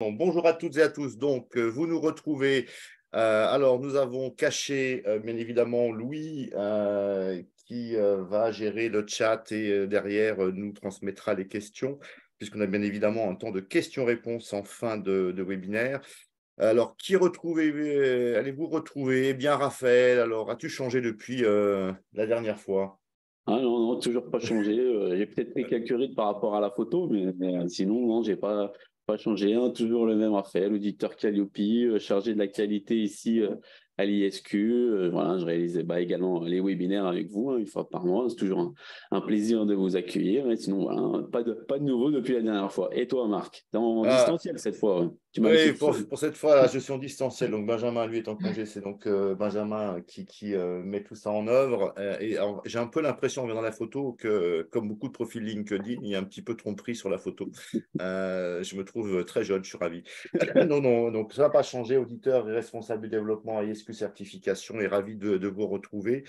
Bon, bonjour à toutes et à tous. Donc, vous nous retrouvez. Alors, nous avons caché, bien évidemment, Louis, qui va gérer le chat et derrière nous transmettra les questions, puisqu'on a bien évidemment un temps de questions-réponses en fin de webinaire. Alors, allez-vous retrouver? Eh bien, Raphaël, alors, as-tu changé depuis la dernière fois? Ah non, non, toujours pas changé. J'ai peut-être pris quelques rides par rapport à la photo, mais sinon, non, j'ai pas changé. Hein. Toujours le même affaire, l'auditeur Calliope, chargé de la qualité ici à l'ISQ. Voilà, je réalise également les webinaires avec vous, une fois par mois. C'est toujours un plaisir de vous accueillir. Et sinon, voilà, pas de nouveau depuis la dernière fois. Et toi, Marc, t'es en Ah, distanciel cette fois. Ouais. Tu m'as laissé oui, tout pour, seul. pour cette fois, là, je suis en distanciel. Donc, Benjamin, lui, est en congé. C'est donc Benjamin qui met tout ça en œuvre. Et alors, j'ai un peu l'impression, en regardant la photo, que, comme beaucoup de profils LinkedIn, il y a un petit peu tromperie sur la photo. Je me trouve très jeune, je suis ravi. Non, non, donc ça n'a pas changé. Auditeur et responsable du développement à ISQ Certification et ravi de vous retrouver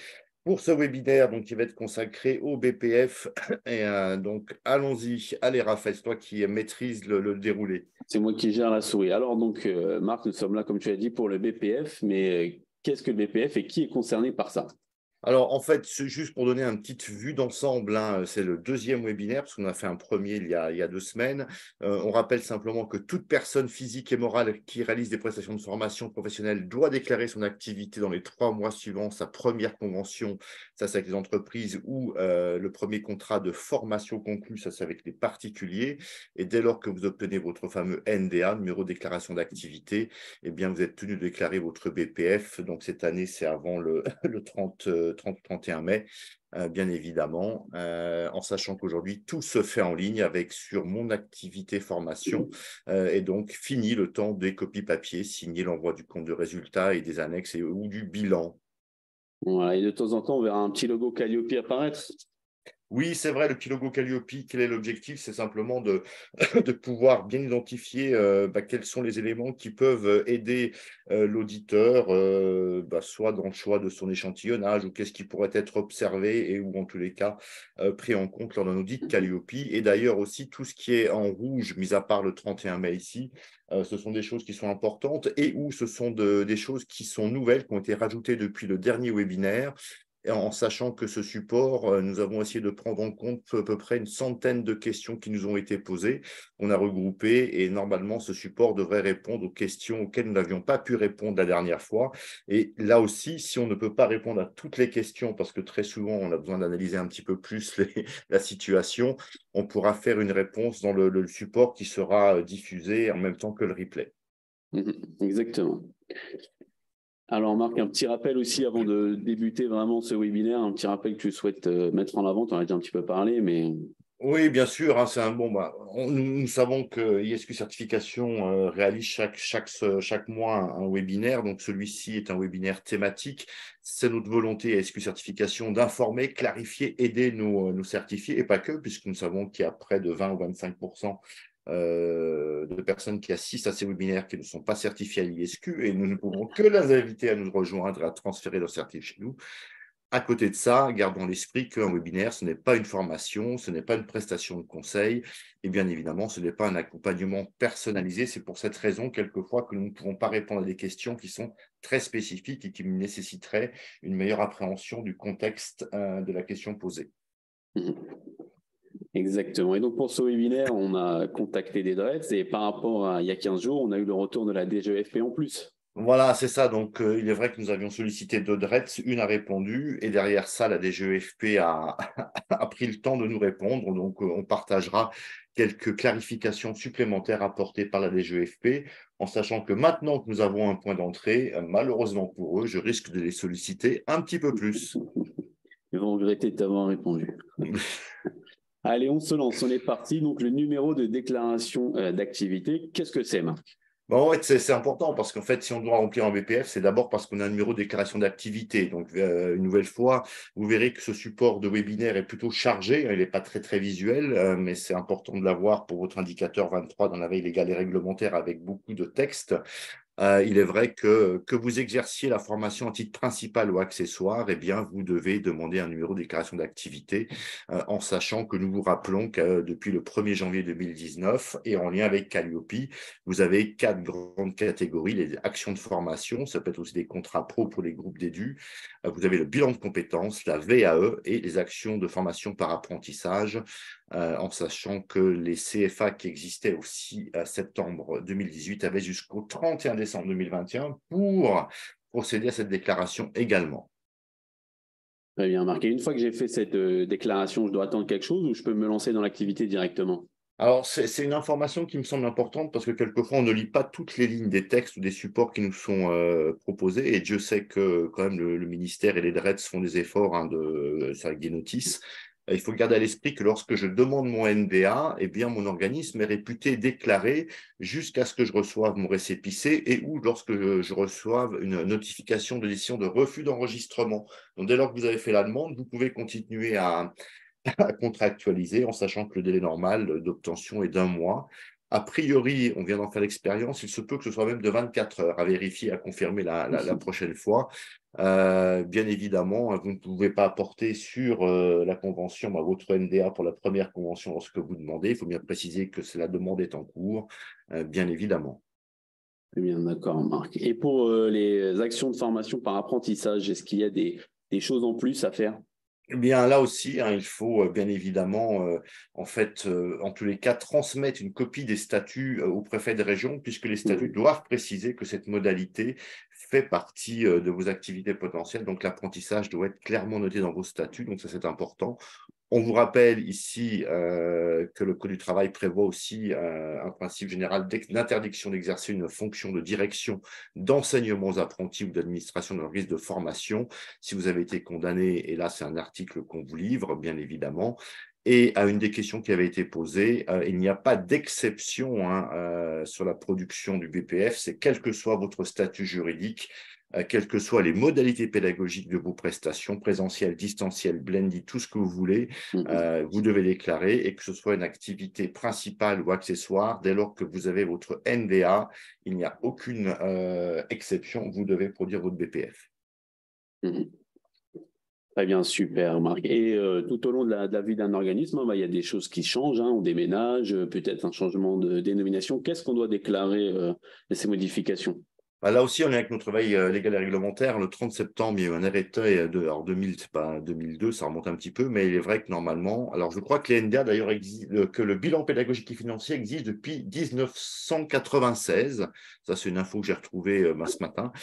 pour ce webinaire donc, qui va être consacré au BPF. Et donc, allons-y. Allez, Raphaël, c'est toi qui maîtrise le déroulé. C'est moi qui gère la souris. Alors donc, Marc, nous sommes là, comme tu as dit, pour le BPF, mais qu'est-ce que le BPF et qui est concerné par ça? Alors, en fait, c'est juste pour donner une petite vue d'ensemble, hein, c'est le deuxième webinaire, parce qu'on a fait un premier il y a 2 semaines. On rappelle simplement que toute personne physique et morale qui réalise des prestations de formation professionnelle doit déclarer son activité dans les 3 mois suivant sa première convention, ça c'est avec les entreprises, ou le premier contrat de formation conclu, ça c'est avec les particuliers. Et dès lors que vous obtenez votre fameux NDA, numéro de déclaration d'activité, eh bien, vous êtes tenu de déclarer votre BPF. Donc, cette année, c'est avant le 31 mai, bien évidemment, en sachant qu'aujourd'hui, tout se fait en ligne avec sur mon activité formation. Et donc, fini le temps des copies papier, signer l'envoi du compte de résultats et des annexes ou du bilan. Voilà, et de temps en temps, on verra un petit logo Calliope apparaître. Oui, c'est vrai, le petit logo Calliope, quel est l'objectif? C'est simplement de, de pouvoir bien identifier quels sont les éléments qui peuvent aider l'auditeur, soit dans le choix de son échantillonnage ou qu'est-ce qui pourrait être observé et ou en tous les cas pris en compte lors d'un audit Calliope. Et d'ailleurs aussi, tout ce qui est en rouge, mis à part le 31 mai ici, ce sont des choses qui sont importantes et ou ce sont des choses qui sont nouvelles, qui ont été rajoutées depuis le dernier webinaire. Et en sachant que ce support, nous avons essayé de prendre en compte à peu près une centaine de questions qui nous ont été posées. On a regroupé et normalement, ce support devrait répondre aux questions auxquelles nous n'avions pas pu répondre la dernière fois. Et là aussi, si on ne peut pas répondre à toutes les questions, parce que très souvent, on a besoin d'analyser un petit peu plus la situation, on pourra faire une réponse dans le support qui sera diffusé en même temps que le replay. Exactement. Alors, Marc, un petit rappel aussi avant de débuter vraiment ce webinaire, un petit rappel que tu souhaites mettre en avant. Tu en as déjà un petit peu parlé, mais Oui, bien sûr, hein, c'est un bon. Nous savons que ISQ Certification réalise chaque mois un webinaire. Donc, celui-ci est un webinaire thématique. C'est notre volonté à ISQ Certification d'informer, clarifier, aider nos certifiés et pas que, puisque nous savons qu'il y a près de 20 ou 25% de personnes qui assistent à ces webinaires qui ne sont pas certifiées à l'ISQ et nous ne pouvons que les inviter à nous rejoindre, à transférer leur certif chez nous. À côté de ça, gardons à l'esprit qu'un webinaire, ce n'est pas une formation, ce n'est pas une prestation de conseil, et bien évidemment, ce n'est pas un accompagnement personnalisé. C'est pour cette raison, quelquefois, que nous ne pouvons pas répondre à des questions qui sont très spécifiques et qui nécessiteraient une meilleure appréhension du contexte de la question posée. exactement. Et donc, pour ce webinaire, on a contacté des DREDS et par rapport à il y a 15 jours, on a eu le retour de la DGEFP en plus. Voilà, c'est ça. Donc, il est vrai que nous avions sollicité deux DRETS, une a répondu, et derrière ça, la DGEFP a pris le temps de nous répondre. Donc, on partagera quelques clarifications supplémentaires apportées par la DGEFP, en sachant que maintenant que nous avons un point d'entrée, malheureusement pour eux, je risque de les solliciter un petit peu plus. Ils vont regretter de t'avoir répondu. Allez, on se lance, on est parti. Donc, le numéro de déclaration d'activité, qu'est-ce que c'est, Marc? Bon, ouais, c'est important parce qu'en fait, si on doit remplir un BPF, c'est d'abord parce qu'on a un numéro de déclaration d'activité. Donc, une nouvelle fois, vous verrez que ce support de webinaire est plutôt chargé. Il n'est pas très, très visuel, mais c'est important de l'avoir pour votre indicateur 23 dans la veille légale et réglementaire avec beaucoup de texte. Il est vrai que vous exerciez la formation en titre principal ou accessoire, eh bien, vous devez demander un numéro de déclaration d'activité, en sachant que nous vous rappelons que depuis le 1er janvier 2019 et en lien avec Calliope, vous avez 4 grandes catégories: les actions de formation, ça peut être aussi des contrats pro pour les groupes d'édu, vous avez le bilan de compétences, la VAE et les actions de formation par apprentissage, en sachant que les CFA qui existaient au 6 septembre 2018 avaient jusqu'au 31 décembre 2021 pour procéder à cette déclaration également. Très bien, Marc. Et une fois que j'ai fait cette déclaration, je dois attendre quelque chose ou je peux me lancer dans l'activité directement? Alors, c'est une information qui me semble importante parce que quelquefois, on ne lit pas toutes les lignes des textes ou des supports qui nous sont proposés. Et Dieu sait que quand même le ministère et les DREDS font des efforts, hein, c'est avec des notices. Il faut garder à l'esprit que lorsque je demande mon NDA, eh bien, mon organisme est réputé déclaré jusqu'à ce que je reçoive mon récépissé et ou lorsque je reçoive une notification de décision de refus d'enregistrement. Donc, dès lors que vous avez fait la demande, vous pouvez continuer à contractualiser, en sachant que le délai normal d'obtention est d'1 mois. A priori, on vient d'en faire l'expérience, il se peut que ce soit même de 24 heures, à vérifier, à confirmer la prochaine fois. Bien évidemment, vous ne pouvez pas apporter sur la convention votre NDA pour la première convention lorsque vous demandez. Il faut bien préciser que la demande est en cours, bien évidemment. Très bien, d'accord, Marc. Et pour les actions de formation par apprentissage, est-ce qu'il y a des choses en plus à faire? Eh bien, là aussi, hein, il faut bien évidemment, en fait, en tous les cas, transmettre une copie des statuts au préfet de région, puisque les statuts doivent préciser que cette modalité fait partie de vos activités potentielles. Donc, l'apprentissage doit être clairement noté dans vos statuts. Donc, ça, c'est important. On vous rappelle ici que le Code du travail prévoit aussi un principe général d'interdiction d'exercer une fonction de direction, d'enseignement aux apprentis ou d'administration d'un organisme de formation si vous avez été condamné, et là c'est un article qu'on vous livre, bien évidemment. Et à une des questions qui avait été posée, il n'y a pas d'exception, hein, sur la production du BPF, c'est quel que soit votre statut juridique, quelles que soient les modalités pédagogiques de vos prestations, présentielles, distancielles, blended, tout ce que vous voulez, vous devez déclarer, et que ce soit une activité principale ou accessoire, dès lors que vous avez votre NDA, il n'y a aucune exception, vous devez produire votre BPF. Très bien, super, Marc. Et tout au long de la vie d'un organisme, il y a des choses qui changent, hein, on déménage, peut-être un changement de dénomination. Qu'est-ce qu'on doit déclarer de ces modifications? Là aussi, on est avec notre veille légale et réglementaire. Le 30 septembre, il y a eu un arrêté alors 2000, c'est pas 2002, ça remonte un petit peu, mais il est vrai que normalement, alors je crois que les NDA d'ailleurs que le bilan pédagogique et financier existe depuis 1996. Ça, c'est une info que j'ai retrouvée ce matin.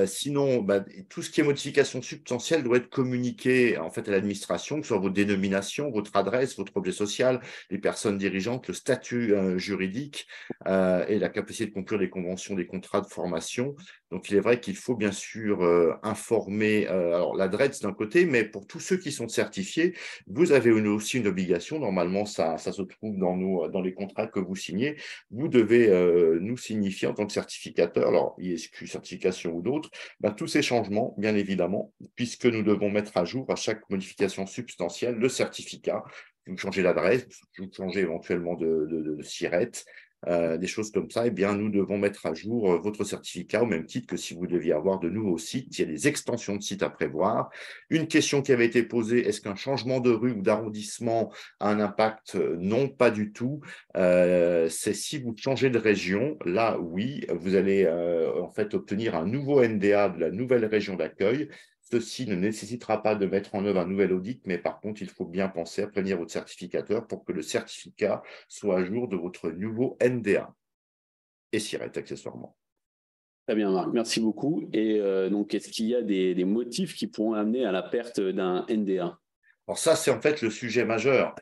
Sinon, tout ce qui est modification substantielle doit être communiqué en fait à l'administration, que ce soit vos dénominations, votre adresse, votre objet social, les personnes dirigeantes, le statut juridique et la capacité de conclure des conventions, des contrats de formation. Donc, il est vrai qu'il faut bien sûr informer alors la DREDS d'un côté, mais pour tous ceux qui sont certifiés, vous avez aussi une obligation. Normalement, ça se trouve dans les contrats que vous signez. Vous devez nous signifier en tant que certificateur, alors ISQ, certification ou d'autres, tous ces changements, bien évidemment, puisque nous devons mettre à jour à chaque modification substantielle le certificat. Vous changez l'adresse, vous changez éventuellement de SIRET, des choses comme ça, eh bien, nous devons mettre à jour votre certificat au même titre que si vous deviez avoir de nouveaux sites. Il y a des extensions de sites à prévoir. Une question qui avait été posée, est-ce qu'un changement de rue ou d'arrondissement a un impact? Non, pas du tout. C'est si vous changez de région, là, oui, vous allez en fait obtenir un nouveau NDA de la nouvelle région d'accueil. Ceci ne nécessitera pas de mettre en œuvre un nouvel audit, mais par contre, il faut bien penser à prévenir votre certificateur pour que le certificat soit à jour de votre nouveau NDA et SIRET accessoirement. Très bien, Marc, merci beaucoup. Et donc, est-ce qu'il y a des motifs qui pourront amener à la perte d'un NDA? Alors ça, c'est en fait le sujet majeur,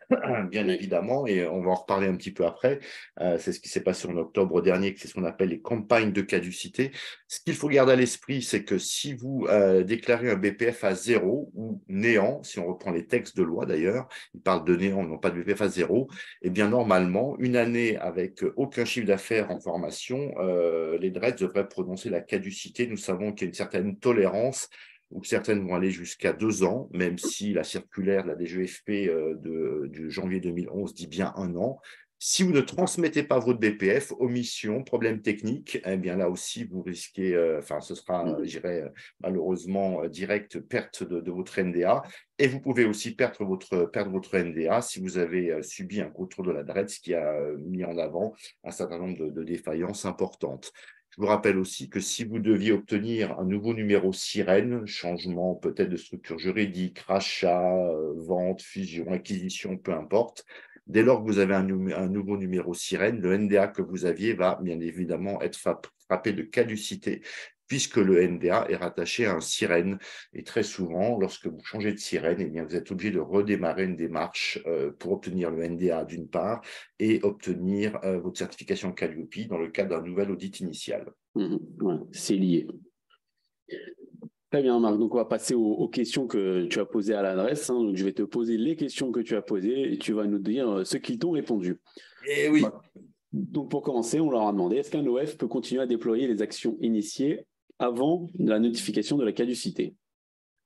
bien Oui. évidemment, et on va en reparler un petit peu après. C'est ce qui s'est passé en octobre dernier, c'est ce qu'on appelle les campagnes de caducité. Ce qu'il faut garder à l'esprit, c'est que si vous déclarez un BPF à 0 ou néant, si on reprend les textes de loi d'ailleurs, ils parlent de néant, non pas de BPF à 0, eh bien normalement, une année avec aucun chiffre d'affaires en formation, les DREDS devraient prononcer la caducité. Nous savons qu'il y a une certaine tolérance où certaines vont aller jusqu'à 2 ans, même si la circulaire de la DGFP de janvier 2011 dit bien 1 an. Si vous ne transmettez pas votre BPF, omission, problème technique, eh bien là aussi, vous risquez, ce sera, je dirais, malheureusement, direct perte de votre NDA. Et vous pouvez aussi perdre votre NDA si vous avez subi un contrôle de l'adresse qui a mis en avant un certain nombre de défaillances importantes. Je vous rappelle aussi que si vous deviez obtenir un nouveau numéro sirène, changement peut-être de structure juridique, rachat, vente, fusion, acquisition, peu importe, dès lors que vous avez un nouveau numéro sirène, le NDA que vous aviez va bien évidemment être frappé de caducité, puisque le NDA est rattaché à un sirène. Et très souvent, lorsque vous changez de sirène, eh bien, vous êtes obligé de redémarrer une démarche pour obtenir le NDA d'une part et obtenir votre certification Calliope dans le cadre d'un nouvel audit initial. Ouais, c'est lié. Très bien, Marc. Donc, on va passer aux questions que tu as posées à l'adresse. Donc, je vais te poser les questions que tu as posées et tu vas nous dire ce qu'ils t'ont répondu. Et oui. Donc, pour commencer, on leur a demandé est-ce qu'un OF peut continuer à déployer les actions initiées avant la notification de la caducité?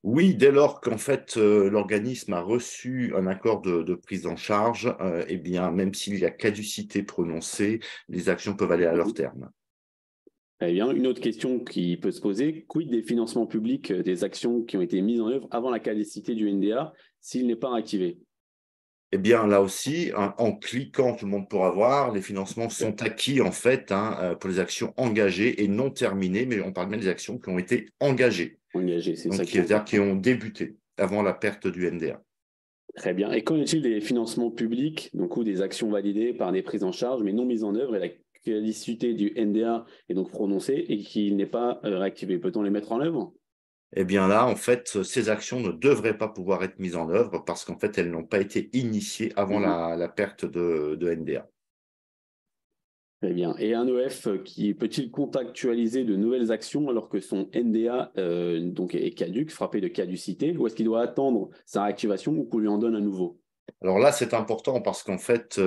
Oui, dès lors qu'en fait l'organisme a reçu un accord de prise en charge, eh bien, même s'il y a caducité prononcée, les actions peuvent aller à leur terme. Eh bien, une autre question qui peut se poser, quid des financements publics des actions qui ont été mises en œuvre avant la caducité du NDA s'il n'est pas activé? Eh bien, là aussi, en cliquant, tout le monde pourra voir, les financements sont acquis en fait pour les actions engagées et non terminées, mais on parle bien des actions qui ont été engagées. Engagées, c'est donc ça c'est-à-dire qui ont débuté avant la perte du NDA. Très bien. Et qu'en est-il des financements publics, donc ou des actions validées par des prises en charge mais non mises en œuvre et la caducité du NDA est donc prononcée et qu'il n'est pas réactivé? Peut-on les mettre en œuvre? Eh bien là, en fait, ces actions ne devraient pas pouvoir être mises en œuvre parce qu'en fait, elles n'ont pas été initiées avant la perte de NDA. Très bien. Et un EF qui peut-il contractualiser de nouvelles actions alors que son NDA donc est caduc, frappé de caducité, ou est-ce qu'il doit attendre sa réactivation ou qu'on lui en donne un nouveau? Alors là, c'est important parce qu'en fait,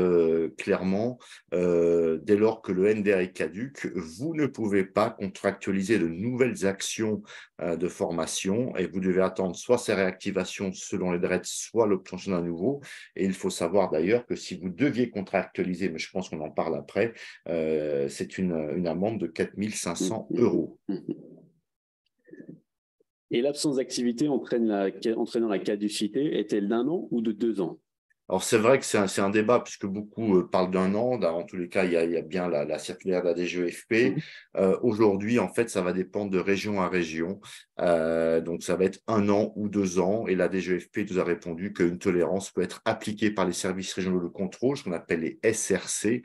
clairement, dès lors que le NDA est caduc, vous ne pouvez pas contractualiser de nouvelles actions de formation et vous devez attendre soit sa réactivation selon les DRETS, soit l'obtention d'un nouveau. Et il faut savoir d'ailleurs que si vous deviez contractualiser, mais je pense qu'on en parle après, c'est une amende de 4 500 €. Et l'absence d'activité entraînant la caducité est-elle d'1 an ou de 2 ans? Alors, c'est vrai que c'est un débat puisque beaucoup parlent d'un an. En tous les cas, il y a bien la circulaire de la DGEFP. Aujourd'hui, en fait, ça va dépendre de région à région. Donc, ça va être 1 an ou 2 ans. Et la DGEFP nous a répondu qu'une tolérance peut être appliquée par les services régionaux de contrôle, ce qu'on appelle les SRC,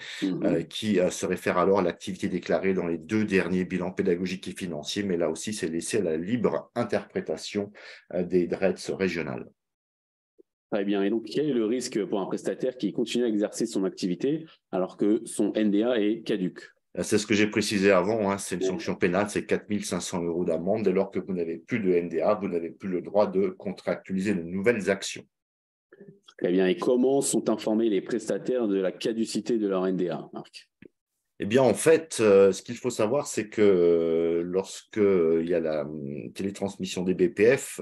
qui se réfèrent alors à l'activité déclarée dans les 2 derniers bilans pédagogiques et financiers. Mais là aussi, c'est laissé à la libre interprétation des DRETS régionales. Très bien. Et donc, quel est le risque pour un prestataire qui continue à exercer son activité alors que son NDA est caduc? C'est ce que j'ai précisé avant, c'est une sanction pénale, c'est 4 500 € d'amende. Dès lors que vous n'avez plus de NDA, vous n'avez plus le droit de contractualiser de nouvelles actions. Très bien. Et comment sont informés les prestataires de la caducité de leur NDA, Marc? Eh bien, en fait, ce qu'il faut savoir, c'est que lorsqu'il y a la télétransmission des BPF,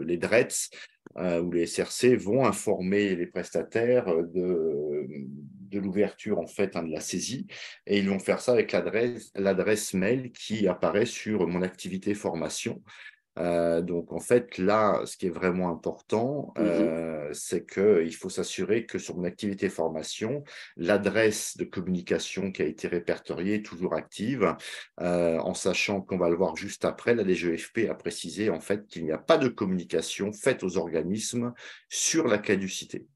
les DRETS ou les SRC vont informer les prestataires de l'ouverture en fait de la saisie et ils vont faire ça avec l'adresse mail qui apparaît sur mon activité formation. Donc, en fait, là, ce qui est vraiment important, c'est qu'il faut s'assurer que sur mon activité formation, l'adresse de communication qui a été répertoriée est toujours active, en sachant qu'on va le voir juste après, la DGEFP a précisé en fait qu'il n'y a pas de communication faite aux organismes sur la caducité.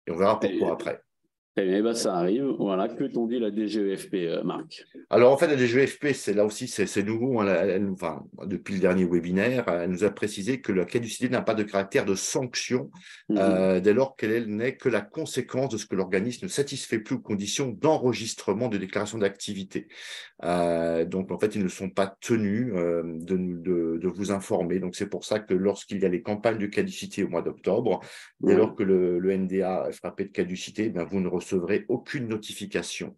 Et on verra pourquoi après. Eh bien, ça arrive. Voilà. Que t'ont dit la DGEFP, Marc? Alors, en fait, la DGEFP, c'est là aussi, c'est nouveau. Depuis le dernier webinaire, elle nous a précisé que la caducité n'a pas de caractère de sanction dès lors qu'elle n'est que la conséquence de ce que l'organisme ne satisfait plus aux conditions d'enregistrement de déclaration d'activité. Donc, en fait, ils ne sont pas tenus de vous informer. Donc, c'est pour ça que lorsqu'il y a les campagnes de caducité au mois d'octobre, dès lors que le NDA est frappé de caducité, ben, vous ne recevrez aucune notification.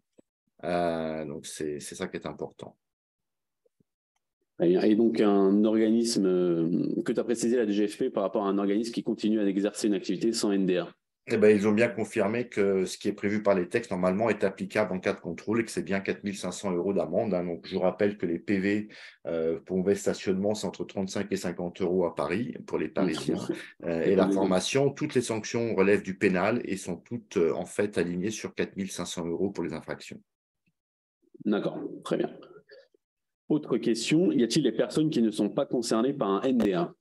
Donc, c'est ça qui est important. Très bien. Et donc, un organisme que tu as précisé, la DGFP, par rapport à un organisme qui continue à exercer une activité sans NDA? Eh ben, ils ont bien confirmé que ce qui est prévu par les textes, normalement, est applicable en cas de contrôle et que c'est bien 4 500 € d'amende, hein. Donc, je vous rappelle que les PV pour mauvais stationnement, c'est entre 35 et 50 € à Paris pour les Parisiens. Et Et pour la les autres. formation, toutes les sanctions relèvent du pénal et sont toutes en fait alignées sur 4 500 € pour les infractions. D'accord, très bien. Autre question, y a-t-il des personnes qui ne sont pas concernées par un NDA?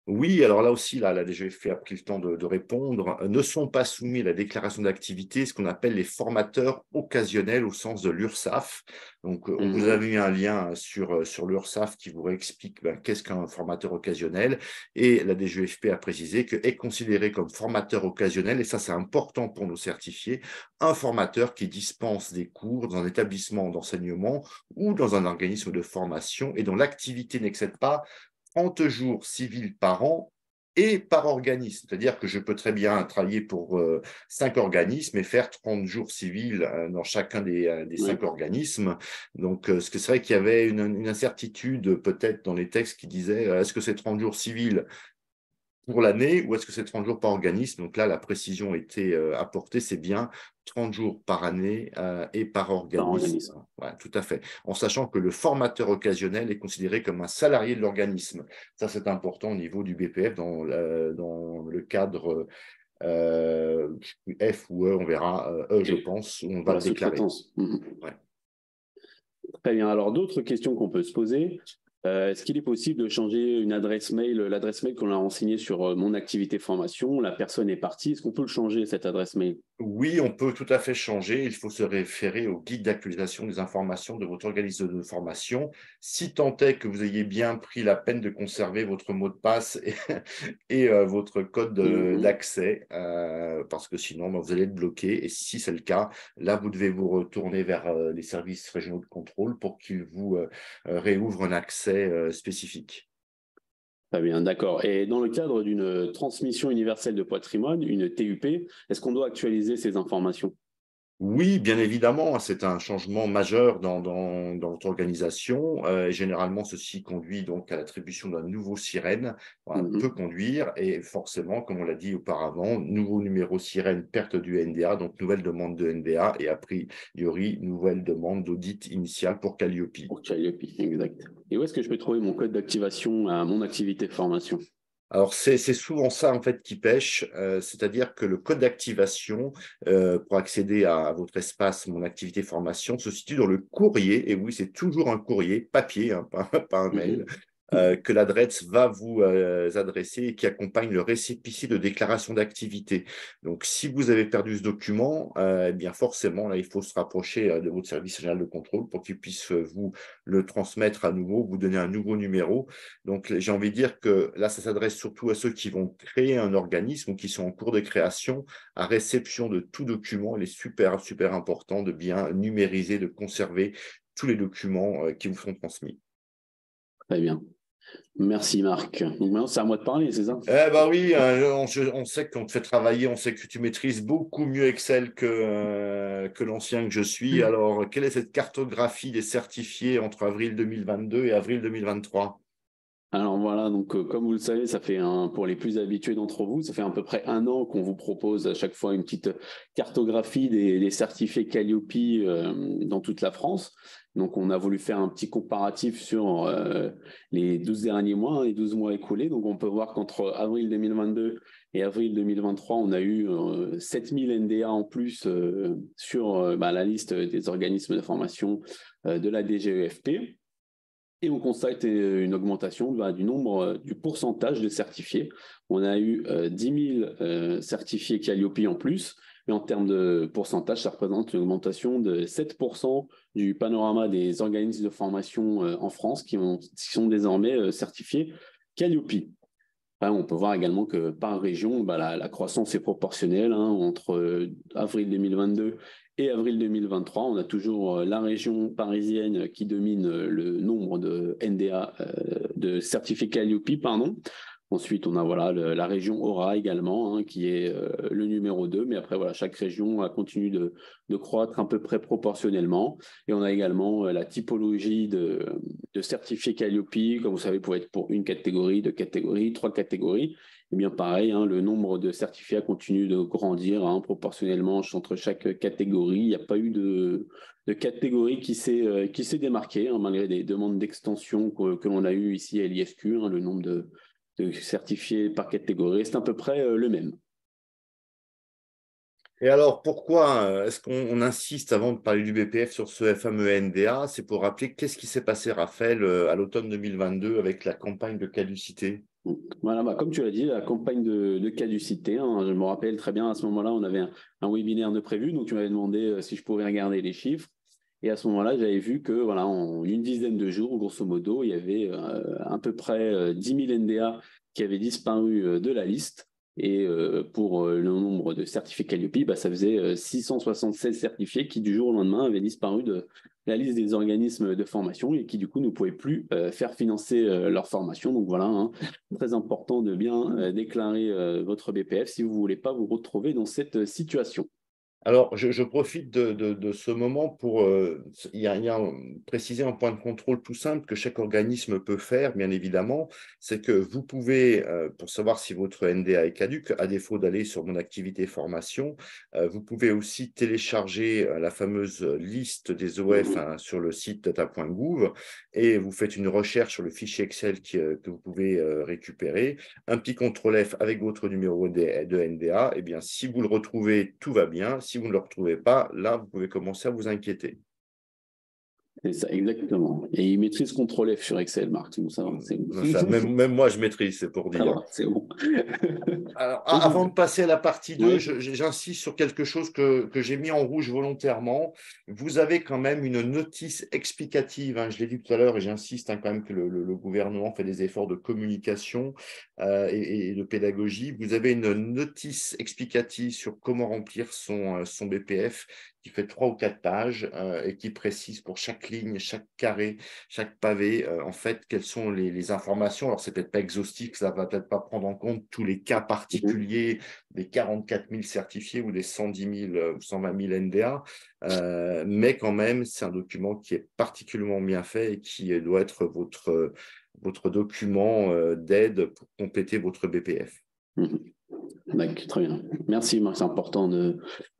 Oui, alors là aussi, la DGFP a pris le temps de répondre. Ne sont pas soumis à la déclaration d'activité ce qu'on appelle les formateurs occasionnels au sens de l'URSSAF. Donc, on vous a Mhm. mis un lien sur l'URSSAF qui vous explique qu'est-ce qu'un formateur occasionnel. Et la DGFP a précisé que est considéré comme formateur occasionnel, et ça c'est important pour nos certifiés, un formateur qui dispense des cours dans un établissement d'enseignement ou dans un organisme de formation et dont l'activité n'excède pas 30 jours civils par an et par organisme. C'est-à-dire que je peux très bien travailler pour 5 organismes et faire 30 jours civils dans chacun des Oui. 5 organismes. Donc, ce que c'est vrai qu'il y avait une incertitude peut-être dans les textes qui disaient est-ce que c'est 30 jours civils pour l'année ou est-ce que c'est 30 jours par organisme? Donc là, la précision a été apportée, c'est bien 30 jours par année et par Par organisme. organisme. Ouais, tout à fait. En sachant que le formateur occasionnel est considéré comme un salarié de l'organisme. Ça, c'est important au niveau du BPF dans le cadre F ou E, on verra, E, je Et pense, où on va pour la le déclarer. sous-traitance. Mhm. Ouais. Très bien. Alors, d'autres questions qu'on peut se poser. Est-ce qu'il est possible de changer une adresse mail, l'adresse mail qu'on a renseignée sur mon activité formation? La personne est partie. Est-ce qu'on peut le changer, cette adresse mail? Oui, on peut tout à fait changer. Il faut se référer au guide d'actualisation des informations de votre organisme de formation. Si tant est que vous ayez bien pris la peine de conserver votre mot de passe et votre code Mhm. d'accès, parce que sinon, vous allez être bloqué. Et si c'est le cas, là, vous devez vous retourner vers les services régionaux de contrôle pour qu'ils vous réouvrent un accès spécifique. Très bien, d'accord. Et dans le cadre d'une transmission universelle de patrimoine, une TUP, est-ce qu'on doit actualiser ces informations? Oui, bien évidemment, c'est un changement majeur dans votre organisation. Généralement, ceci conduit donc à l'attribution d'un nouveau sirène, voilà, peut Mhm. conduire, et forcément, comme on l'a dit auparavant, nouveau numéro sirène, perte du NDA, donc nouvelle demande de NDA, et a priori, nouvelle demande d'audit initial pour Calliope. Pour Calliope, exact. Et où est-ce que je peux trouver mon code d'activation à mon activité de formation? Alors, c'est souvent ça en fait qui pêche, c'est-à-dire que le code d'activation pour accéder à votre espace, mon activité formation, se situe dans le courrier, et oui, c'est toujours un courrier papier, hein, pas un mail, Mhm. que l'adresse va vous adresser et qui accompagne le récépissé de déclaration d'activité. Donc, si vous avez perdu ce document, eh bien forcément, là, il faut se rapprocher de votre service général de contrôle pour qu'il puisse vous le transmettre à nouveau, vous donner un nouveau numéro. Donc, j'ai envie de dire que là, ça s'adresse surtout à ceux qui vont créer un organisme ou qui sont en cours de création. À réception de tout document, il est super, super important de bien numériser, de conserver tous les documents qui vous sont transmis. Très bien. Merci Marc. Donc maintenant, c'est à moi de parler, c'est ça? Eh ben oui, on sait qu'on te fait travailler, on sait que tu maîtrises beaucoup mieux Excel que l'ancien que je suis. Alors, quelle est cette cartographie des certifiés entre avril 2022 et avril 2023? Alors voilà, donc comme vous le savez, pour les plus habitués d'entre vous, ça fait à peu près un an qu'on vous propose à chaque fois une petite cartographie des certifiés Calliope dans toute la France. Donc on a voulu faire un petit comparatif sur les 12 derniers mois, les 12 mois écoulés. Donc on peut voir qu'entre avril 2022 et avril 2023, on a eu 7000 NDA en plus sur la liste des organismes de formation de la DGEFP. Et on constate une augmentation du nombre, du pourcentage de certifiés. On a eu 10 000 certifiés Calliope en plus, mais en termes de pourcentage, ça représente une augmentation de 7% du panorama des organismes de formation en France qui sont désormais certifiés Calliope. Enfin, on peut voir également que par région, la croissance est proportionnelle, hein, entre avril 2022 et avril 2023. On a toujours la région parisienne qui domine le nombre de NDA, de certificats Calliope, pardon. Ensuite, on a voilà, la région Aura également, hein, qui est le numéro 2. Mais après, voilà, chaque région continue de croître à peu près proportionnellement. Et on a également la typologie de certifiés Calliope. Comme vous savez, pour être pour une catégorie, deux catégories, trois catégories. Et bien pareil, hein, le nombre de certificats continue de grandir hein, proportionnellement entre chaque catégorie. Il n'y a pas eu de catégorie qui s'est démarquée, hein, malgré des demandes d'extension que l'on a eues ici à l'IFQ, hein, le nombre de certifiés par catégorie, c'est à peu près le même. Et alors, pourquoi est-ce qu'on insiste avant de parler du BPF sur ce fameux NDA? C'est pour rappeler qu'est-ce qui s'est passé, Raphaël, à l'automne 2022 avec la campagne de caducité. Voilà, bah, comme tu l'as dit, la campagne de caducité, hein, je me rappelle très bien, à ce moment-là, on avait un webinaire de prévu, donc tu m'avais demandé si je pouvais regarder les chiffres. Et à ce moment-là, j'avais vu que voilà, en une dizaine de jours, grosso modo, il y avait à peu près 10 000 NDA qui avaient disparu de la liste. Et pour le nombre de certifiés Calliope, bah, ça faisait 676 certifiés qui, du jour au lendemain, avaient disparu de la liste des organismes de formation et qui, du coup, ne pouvaient plus faire financer leur formation. Donc voilà, hein, très important de bien déclarer votre BPF si vous ne voulez pas vous retrouver dans cette situation. Alors, je profite de ce moment pour préciser un point de contrôle tout simple que chaque organisme peut faire, bien évidemment. C'est que vous pouvez, pour savoir si votre NDA est caduc, à défaut d'aller sur mon activité formation, vous pouvez aussi télécharger la fameuse liste des OF hein, sur le site data.gouv et vous faites une recherche sur le fichier Excel que vous pouvez récupérer. Un petit contrôle F avec votre numéro de NDA. Eh bien, si vous le retrouvez, tout va bien. Si vous ne le retrouvez pas, là, vous pouvez commencer à vous inquiéter. C'est ça, exactement. Et il maîtrise CTRL F sur Excel, Marc. Donc ça va, c'est bon. Ça, même moi, je maîtrise, c'est pour Ça dire. va, c'est bon. Alors, Donc, avant de passer à la partie 2, oui. j'insiste sur quelque chose que j'ai mis en rouge volontairement. Vous avez quand même une notice explicative, hein, je l'ai dit tout à l'heure et j'insiste hein, quand même que le gouvernement fait des efforts de communication et de pédagogie. Vous avez une notice explicative sur comment remplir son BPF qui fait 3 ou 4 pages et qui précise pour chaque ligne, chaque carré, chaque pavé, en fait, quelles sont les informations. Alors, c'est peut-être pas exhaustif, ça va peut-être pas prendre en compte tous les cas particuliers des 44 000 certifiés ou des 110 000 ou 120 000 NDA, mais quand même, c'est un document qui est particulièrement bien fait et qui doit être votre document d'aide pour compléter votre BPF. D'accord, très bien. Merci, Marc. C'est important de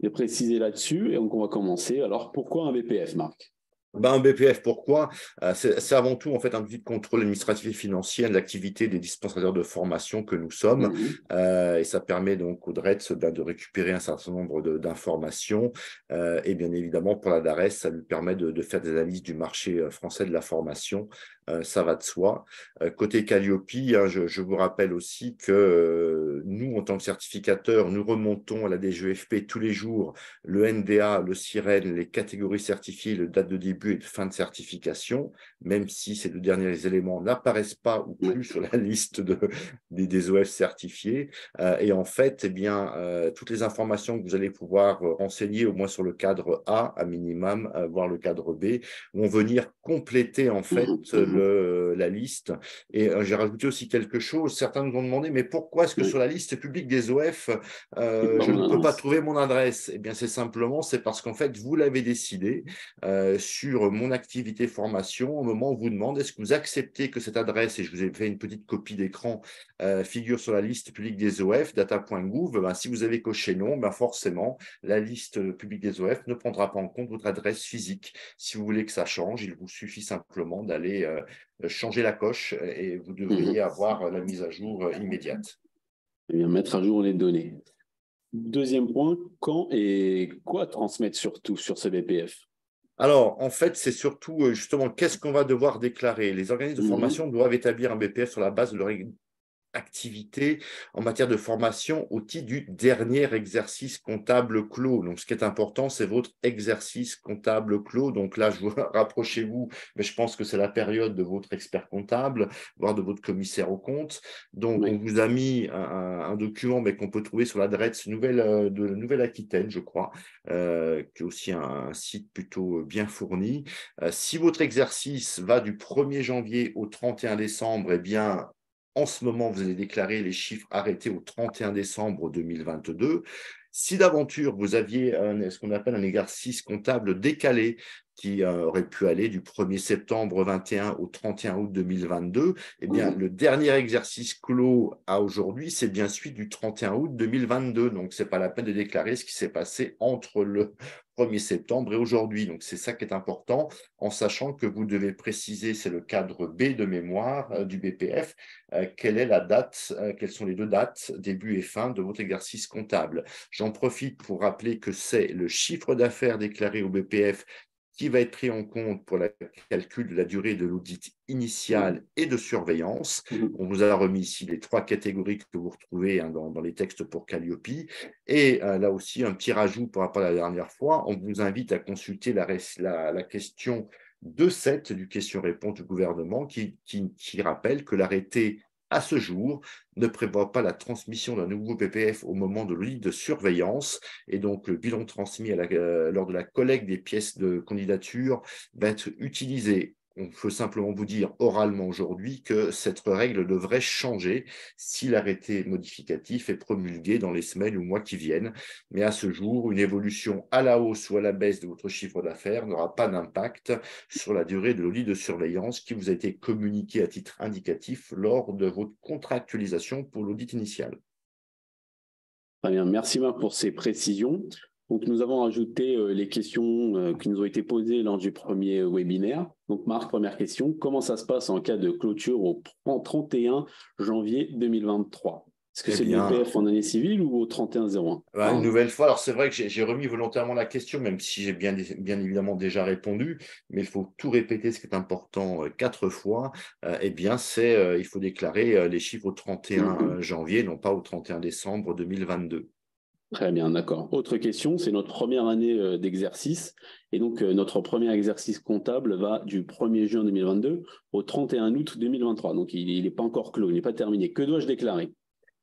préciser là-dessus. Et donc, on va commencer. Alors, pourquoi un BPF, Marc? Ben, un BPF, pourquoi? C'est avant tout en fait un outil de contrôle administratif et financier de l'activité des dispensateurs de formation que nous sommes. Et ça permet donc au DRETS de récupérer un certain nombre d'informations. Et bien évidemment, pour la DARES, ça lui permet de faire des analyses du marché français de la formation. Ça va de soi. Côté Calliope, hein, je vous rappelle aussi que nous, en tant que certificateurs, nous remontons à la DGEFP tous les jours le NDA, le SIREN, les catégories certifiées, le date de début et de fin de certification, même si ces 2 derniers éléments n'apparaissent pas ou plus sur la liste des OF certifiés. Et en fait, eh bien, toutes les informations que vous allez pouvoir renseigner, au moins sur le cadre A, à minimum, voire le cadre B, vont venir compléter en fait la liste. Et j'ai rajouté aussi quelque chose. Certains nous ont demandé, mais pourquoi est-ce que sur la liste publique des OF, je ne peux pas trouver mon adresse? Eh bien, c'est parce qu'en fait, vous l'avez décidé sur mon activité formation. Au moment où on vous demande, est-ce que vous acceptez que cette adresse, et je vous ai fait une petite copie d'écran, figure sur la liste publique des OF, data.gouv, ben, si vous avez coché non, ben forcément, la liste publique des OF ne prendra pas en compte votre adresse physique. Si vous voulez que ça change, il vous suffit simplement d'aller changer la coche et vous devriez avoir la mise à jour immédiate. Eh bien, mettre à jour les données. Deuxième point, quand et quoi transmettre surtout sur ce BPF? Alors, en fait, c'est surtout justement qu'est-ce qu'on va devoir déclarer. Les organismes de formation doivent établir un BPF sur la base de leur activité en matière de formation au titre du dernier exercice comptable clos. Donc, ce qui est important, c'est votre exercice comptable clos. Donc là, je vous rapprochez-vous, mais je pense que c'est la période de votre expert comptable, voire de votre commissaire aux comptes. Donc, on vous a mis un document, mais qu'on peut trouver sur l'adresse de Nouvelle-Aquitaine, je crois, qui est aussi un site plutôt bien fourni. Si votre exercice va du 1er janvier au 31 décembre, eh bien, en ce moment, vous allez déclarer les chiffres arrêtés au 31 décembre 2022. Si d'aventure, vous aviez ce qu'on appelle un exercice comptable décalé qui aurait pu aller du 1er septembre 21 au 31 août 2022, eh bien, le dernier exercice clos à aujourd'hui, c'est bien celui du 31 août 2022. Donc, ce n'est pas la peine de déclarer ce qui s'est passé entre le 1er septembre et aujourd'hui. Donc, c'est ça qui est important, en sachant que vous devez préciser, c'est le cadre B de mémoire du BPF, quelle est la date, quelles sont les deux dates, début et fin de votre exercice comptable. J'en profite pour rappeler que c'est le chiffre d'affaires déclaré au BPF qui va être pris en compte pour le calcul de la durée de l'audit initial et de surveillance. On vous a remis ici les 3 catégories que vous retrouvez dans les textes pour Calliope. Et là aussi, un petit rajout par rapport à la dernière fois, on vous invite à consulter la question 2.7 du question-réponse du gouvernement qui rappelle que l'arrêté à ce jour, ne prévoit pas la transmission d'un nouveau PPF au moment de l'audit de surveillance. Et donc, le bilan transmis lors de la collecte des pièces de candidature va être utilisé. On peut simplement vous dire oralement aujourd'hui que cette règle devrait changer si l'arrêté modificatif est promulgué dans les semaines ou mois qui viennent. Mais à ce jour, une évolution à la hausse ou à la baisse de votre chiffre d'affaires n'aura pas d'impact sur la durée de l'audit de surveillance qui vous a été communiqué à titre indicatif lors de votre contractualisation pour l'audit initial. Très bien, merci Marc pour ces précisions. Donc, nous avons ajouté les questions qui nous ont été posées lors du premier webinaire. Donc, Marc, première question, comment ça se passe en cas de clôture au 31 janvier 2023 ? Est-ce que c'est le BPF en année civile ou au 31-01 ? Une nouvelle fois, alors c'est vrai que j'ai remis volontairement la question, même si j'ai bien évidemment déjà répondu, mais il faut tout répéter, ce qui est important 4 fois. Eh bien, il faut déclarer les chiffres au 31 janvier, non pas au 31 décembre 2022. Très bien, d'accord. Autre question, c'est notre première année d'exercice. Et donc, notre premier exercice comptable va du 1er juin 2022 au 31 août 2023. Donc, il n'est pas encore clos, il n'est pas terminé. Que dois-je déclarer ?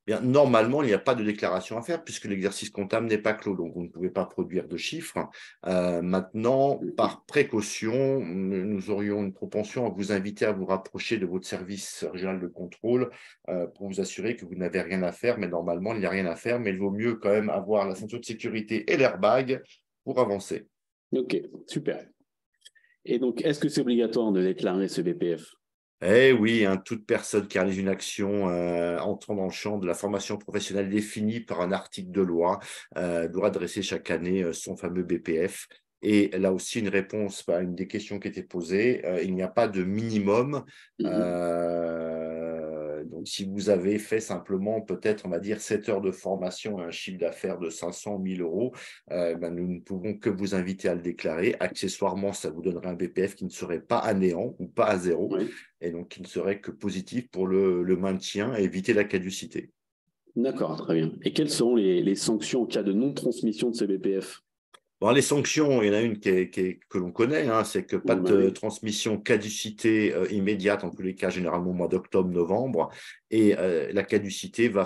Bien, normalement, il n'y a pas de déclaration à faire puisque l'exercice comptable n'est pas clos, donc vous ne pouvez pas produire de chiffres. Maintenant, par précaution, nous aurions une propension à vous inviter à vous rapprocher de votre service régional de contrôle pour vous assurer que vous n'avez rien à faire, mais normalement, il n'y a rien à faire, mais il vaut mieux quand même avoir la ceinture de sécurité et l'airbag pour avancer. Ok, super. Et donc, est-ce que c'est obligatoire de déclarer ce BPF ? Eh oui, toute personne qui réalise une action entrant dans le champ de la formation professionnelle définie par un article de loi doit dresser chaque année son fameux BPF. Et là aussi, une réponse à une des questions qui était posée, il n'y a pas de minimum. Donc, si vous avez fait simplement peut-être, on va dire, 7 heures de formation et un chiffre d'affaires de 500 000 euros, nous ne pouvons que vous inviter à le déclarer. Accessoirement, ça vous donnerait un BPF qui ne serait pas à néant ou pas à zéro. Oui. Et donc qui ne serait que positif pour le maintien et éviter la caducité. D'accord, très bien. Et quelles seront les sanctions en cas de non-transmission de ce BPF ? Bon, les sanctions, il y en a une que l'on connaît, c'est que pas de transmission, caducité immédiate, en tous les cas, généralement au mois d'octobre, novembre, et la caducité va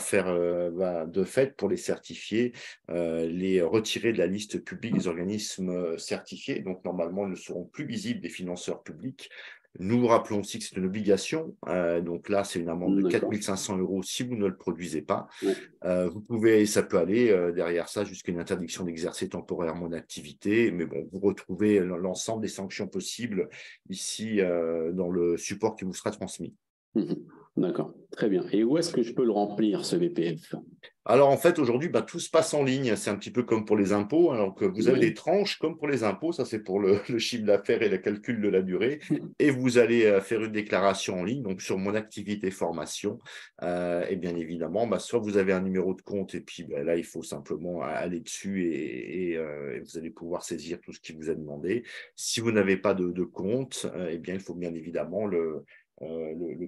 de fait, pour les certifiés, les retirer de la liste publique des organismes certifiés. Donc, normalement, ils ne seront plus visibles des financeurs publics. Nous vous rappelons aussi que c'est une obligation. Donc là, c'est une amende de 4 500 € si vous ne le produisez pas. Vous pouvez, ça peut aller derrière ça jusqu'à une interdiction d'exercer temporairement une activité. Mais bon, vous retrouvez l'ensemble des sanctions possibles ici dans le support qui vous sera transmis. D'accord, très bien. Et où est-ce que je peux le remplir, ce BPF ? Alors, en fait, aujourd'hui, tout se passe en ligne. C'est un petit peu comme pour les impôts. Alors que vous avez des tranches comme pour les impôts. Ça, c'est pour le chiffre d'affaires et le calcul de la durée. Et vous allez faire une déclaration en ligne, donc sur mon activité formation. Et bien évidemment, soit vous avez un numéro de compte et puis là, il faut simplement aller dessus et vous allez pouvoir saisir tout ce qui vous est demandé. Si vous n'avez pas de compte, eh bien, il faut bien évidemment le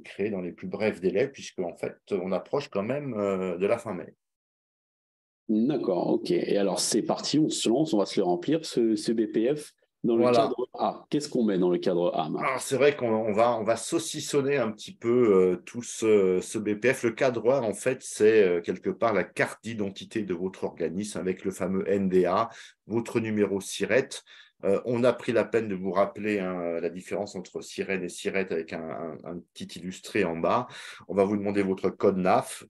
créer dans les plus brefs délais, puisqu'en fait, on approche quand même de la fin mai. D'accord, ok. Et alors, c'est parti, on se lance, on va se le remplir, ce BPF, dans le cadre A. Qu'est-ce qu'on met dans le cadre A, Marc ? Alors, c'est vrai qu'on va saucissonner un petit peu tout ce BPF. Le cadre A, en fait, c'est quelque part la carte d'identité de votre organisme avec le fameux NDA, votre numéro SIRET. On a pris la peine de vous rappeler la différence entre sirène et sirette avec un petit illustré en bas. On va vous demander votre code NAF.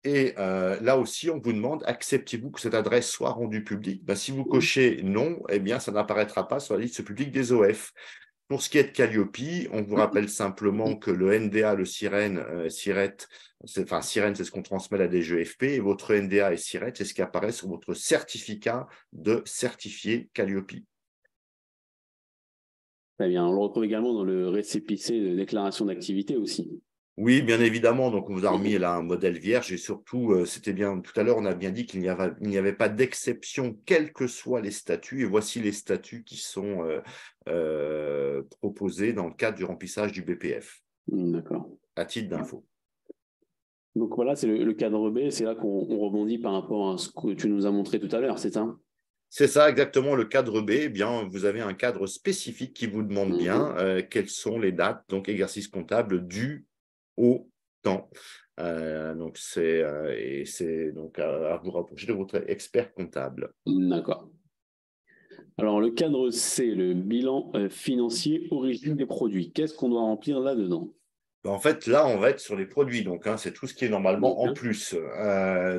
Et là aussi, on vous demande, acceptez-vous que cette adresse soit rendue publique? Ben, si vous cochez non, eh bien, ça n'apparaîtra pas sur la liste publique des OF. Pour ce qui est de Calliope, on vous rappelle simplement que le NDA, le sirène, sirène, c'est ce qu'on transmet à la DGFP, et votre NDA et sirette, c'est ce qui apparaît sur votre certificat de certifié Calliope. Très bien. On le retrouve également dans le récépissé de déclaration d'activité aussi. Oui, bien évidemment. Donc, on vous a remis là un modèle vierge et surtout, c'était bien, tout à l'heure, on a bien dit qu'il n'y avait pas d'exception, quels que soient les statuts. Et voici les statuts qui sont proposés dans le cadre du remplissage du BPF, D'accord. à titre d'info. Donc voilà, c'est le cadre B, c'est là qu'on rebondit par rapport à ce que tu nous as montré tout à l'heure, c'est ça? C'est ça, exactement. Le cadre B, eh bien, vous avez un cadre spécifique qui vous demande bien quelles sont les dates, donc exercice comptable dû au temps. Donc, c'est donc à vous rapprocher de votre expert comptable. D'accord. Alors, le cadre C, le bilan financier origine des produits. Qu'est-ce qu'on doit remplir là-dedans? En fait, là, on va être sur les produits. Donc, c'est tout ce qui est normalement en plus.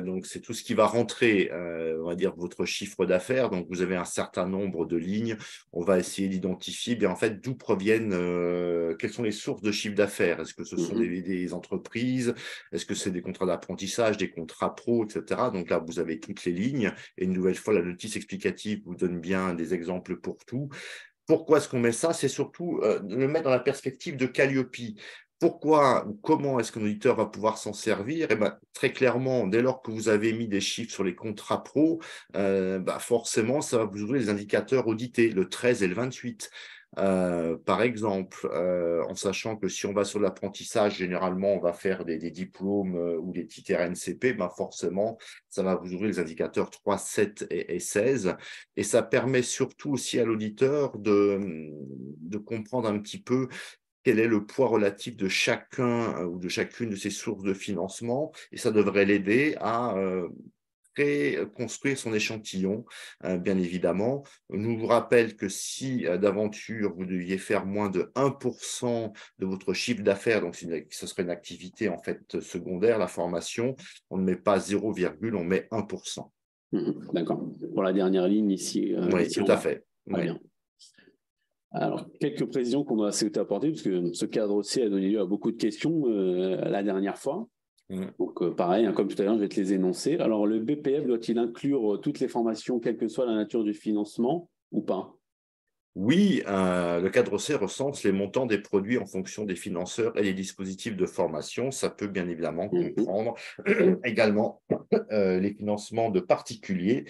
Donc, c'est tout ce qui va rentrer, on va dire, votre chiffre d'affaires. Donc, vous avez un certain nombre de lignes. On va essayer d'identifier, bien, en fait, d'où proviennent, quelles sont les sources de chiffre d'affaires. Est-ce que ce sont des entreprises? Est-ce que c'est des contrats d'apprentissage, des contrats pro, etc. Donc là, vous avez toutes les lignes. Et une nouvelle fois, la notice explicative vous donne bien des exemples pour tout. Pourquoi est-ce qu'on met ça? C'est surtout le mettre dans la perspective de Calliope. Pourquoi ou comment est-ce qu'un auditeur va pouvoir s'en servir? Eh ben, très clairement, dès lors que vous avez mis des chiffres sur les contrats pro, forcément, ça va vous ouvrir les indicateurs audités, le 13 et le 28. Par exemple, en sachant que si on va sur l'apprentissage, généralement, on va faire des diplômes ou des titres RNCP, forcément, ça va vous ouvrir les indicateurs 3, 7 et 16. Et ça permet surtout aussi à l'auditeur de comprendre un petit peu quel est le poids relatif de chacun ou de chacune de ces sources de financement. Et ça devrait l'aider à construire son échantillon, bien évidemment. Nous vous rappelle que si d'aventure vous deviez faire moins de 1% de votre chiffre d'affaires, donc ce serait une activité en fait secondaire, la formation, on ne met pas 0, on met 1%. D'accord. Pour la dernière ligne ici. Oui, ici tout à fait. Très bien. Alors, quelques précisions qu'on doit apporter, parce que ce cadre aussi a donné lieu à beaucoup de questions la dernière fois. Donc, pareil, comme tout à l'heure, je vais te les énoncer. Alors, le BPF doit-il inclure toutes les formations, quelle que soit la nature du financement ou pas? Oui, le cadre C recense les montants des produits en fonction des financeurs et des dispositifs de formation. Ça peut bien évidemment comprendre également les financements de particuliers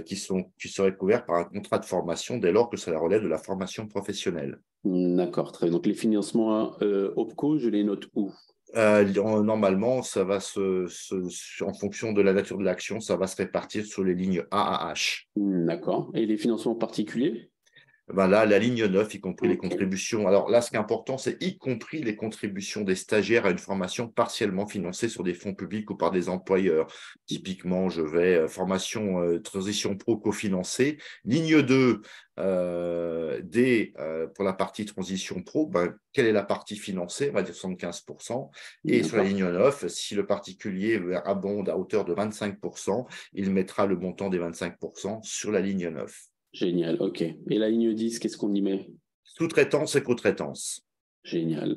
qui seraient couverts par un contrat de formation dès lors que cela relève de la formation professionnelle. D'accord, très bien. Donc, les financements OPCO, je les note où? Normalement, ça va en fonction de la nature de l'action, ça va se répartir sur les lignes A à H. D'accord. Et les financements particuliers? Là, la ligne 9, y compris les contributions. Alors là, ce qui est important, c'est y compris les contributions des stagiaires à une formation partiellement financée sur des fonds publics ou par des employeurs. Typiquement, je vais formation transition pro cofinancée. Ligne 2, pour la partie transition pro, quelle est la partie financée? On va dire 75%. Et sur la ligne 9, si le particulier abonde à hauteur de 25%, il mettra le montant des 25% sur la ligne 9. Génial, ok. Et la ligne 10, qu'est-ce qu'on y met? Sous-traitance et co-traitance. Génial.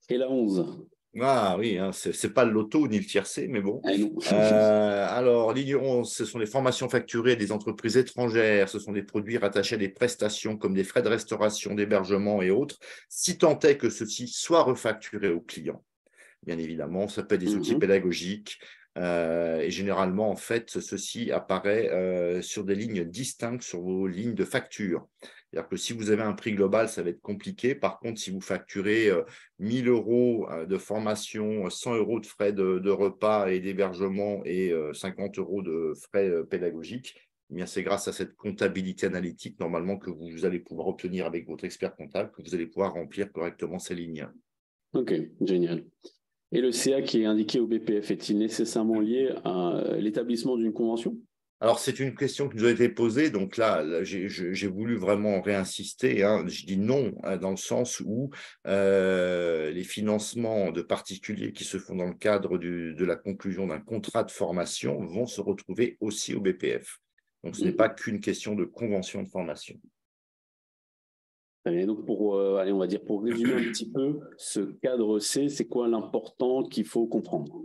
Et la 11? Ah oui, hein, c'est pas le loto ni le tiercé, mais bon. Ah non. Alors, ligne 11, ce sont les formations facturées des entreprises étrangères. Ce sont des produits rattachés à des prestations comme des frais de restauration, d'hébergement et autres, si tant est que ceux-ci soient refacturés aux clients. Bien évidemment, ça peut être des outils pédagogiques. Et généralement, en fait, ceci apparaît sur des lignes distinctes sur vos lignes de facture. C'est-à-dire que si vous avez un prix global, ça va être compliqué. Par contre, si vous facturez 1 000 euros de formation, 100 euros de frais de repas et d'hébergement et 50 euros de frais pédagogiques, eh bien, c'est grâce à cette comptabilité analytique, normalement, que vous allez pouvoir obtenir avec votre expert comptable, que vous allez pouvoir remplir correctement ces lignes. Ok, génial. Et le CA qui est indiqué au BPF est-il nécessairement lié à l'établissement d'une convention? Alors, c'est une question qui nous a été posée, donc là, j'ai voulu vraiment réinsister, hein. Je dis non, dans le sens où les financements de particuliers qui se font dans le cadre de la conclusion d'un contrat de formation vont se retrouver aussi au BPF. Donc, ce n'est pas qu'une question de convention de formation. Et donc, allez, on va dire, pour résumer un petit peu, ce cadre C, c'est quoi l'important qu'il faut comprendre?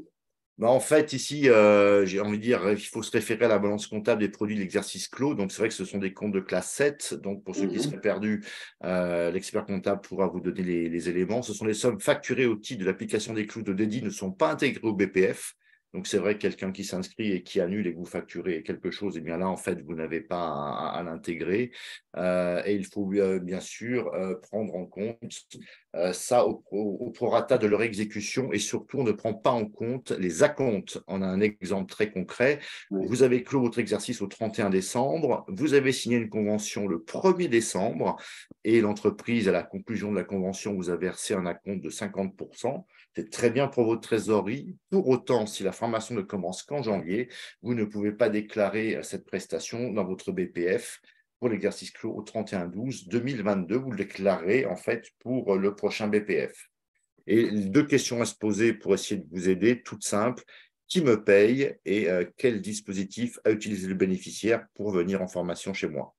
Bah, en fait, ici, j'ai envie de dire, il faut se référer à la balance comptable des produits de l'exercice clos. Donc, c'est vrai que ce sont des comptes de classe 7. Donc, pour ceux qui seraient perdus, l'expert comptable pourra vous donner les éléments. Ce sont les sommes facturées au titre de l'application des clous de dédit ne sont pas intégrées au BPF. Donc, c'est vrai que quelqu'un qui s'inscrit et qui annule et que vous facturez quelque chose, eh bien là, en fait, vous n'avez pas à l'intégrer. Et il faut bien sûr prendre en compte ça au prorata de leur exécution, et surtout, on ne prend pas en compte les acomptes. On a un exemple très concret. Vous avez clos votre exercice au 31 décembre, vous avez signé une convention le 1er décembre et l'entreprise, à la conclusion de la convention, vous a versé un acompte de 50%. C'est très bien pour votre trésorerie. Pour autant, si la formation ne commence qu'en janvier, vous ne pouvez pas déclarer cette prestation dans votre BPF pour l'exercice clos au 31/12/2022. Vous le déclarez en fait pour le prochain BPF. Et deux questions à se poser pour essayer de vous aider, toutes simples. Qui me paye et quel dispositif a utilisé le bénéficiaire pour venir en formation chez moi?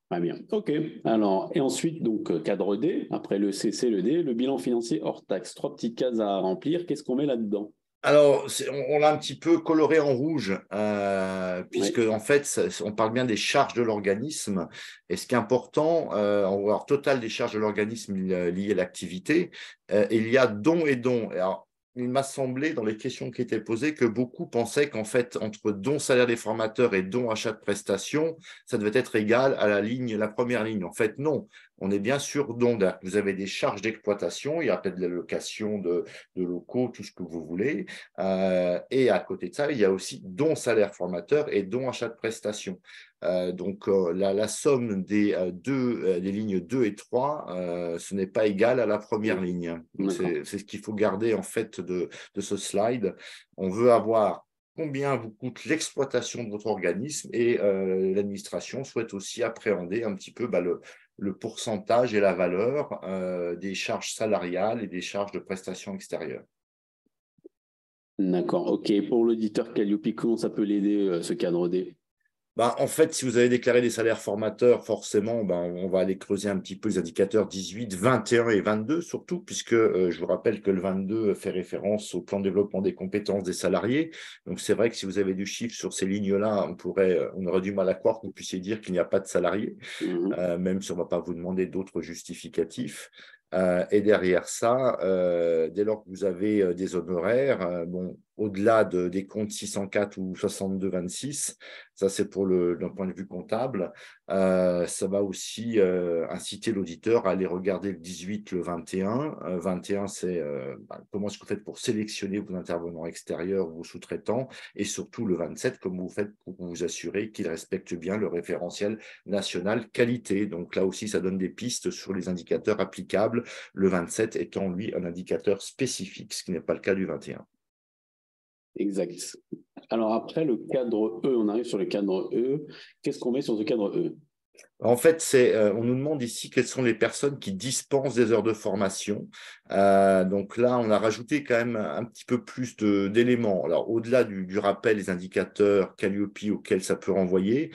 Très bien. OK. Alors, et ensuite, donc, cadre D, après le C, le D, le bilan financier hors taxe. 3 petites cases à remplir. Qu'est-ce qu'on met là-dedans? Alors, on l'a un petit peu coloré en rouge, puisque Oui. en fait, on parle bien des charges de l'organisme. Et ce qui est important, on va voir total des charges de l'organisme liées à l'activité. Il y a dons et dons. Alors, il m'a semblé, dans les questions qui étaient posées, que beaucoup pensaient qu'en fait, entre dons salaire des formateurs et dons achat de prestations, ça devait être égal à la première ligne. En fait, non. On est bien sûr dons. Vous avez des charges d'exploitation, il y a peut-être de la location de locaux, tout ce que vous voulez. Et à côté de ça, il y a aussi dons salaire formateur et dons achat de prestations. Donc, la somme des lignes 2 et 3, ce n'est pas égal à la première ligne. Donc, c'est ce qu'il faut garder en fait de ce slide. On veut avoir combien vous coûte l'exploitation de votre organisme, et l'administration souhaite aussi appréhender un petit peu le pourcentage et la valeur des charges salariales et des charges de prestations extérieures. D'accord. OK. Pour l'auditeur Calliope, comment ça peut l'aider, ce cadre D? Ben, en fait, si vous avez déclaré des salaires formateurs, forcément, ben, on va aller creuser un petit peu les indicateurs 18, 21 et 22, surtout, puisque je vous rappelle que le 22 fait référence au plan de développement des compétences des salariés. Donc, c'est vrai que si vous avez du chiffre sur ces lignes-là, on aurait du mal à croire que vous puissiez dire qu'il n'y a pas de salariés, même si on ne va pas vous demander d'autres justificatifs. Et derrière ça, dès lors que vous avez des honoraires, bon, au-delà des comptes 604 ou 6226, ça c'est pour d'un point de vue comptable, ça va aussi inciter l'auditeur à aller regarder le 18, le 21. 21, c'est comment est-ce que vous faites pour sélectionner vos intervenants extérieurs, vos sous-traitants, et surtout le 27, comment vous faites pour vous assurer qu'ils respectent bien le référentiel national qualité. Donc là aussi, ça donne des pistes sur les indicateurs applicables, le 27 étant, lui, un indicateur spécifique, ce qui n'est pas le cas du 21. Exact. Alors après, le cadre E, on arrive sur le cadre E. Qu'est-ce qu'on met sur ce cadre E? En fait, on nous demande ici quelles sont les personnes qui dispensent des heures de formation. Donc là, on a rajouté quand même un petit peu plus d'éléments. Alors, au-delà du rappel des indicateurs Calliope auxquels ça peut renvoyer,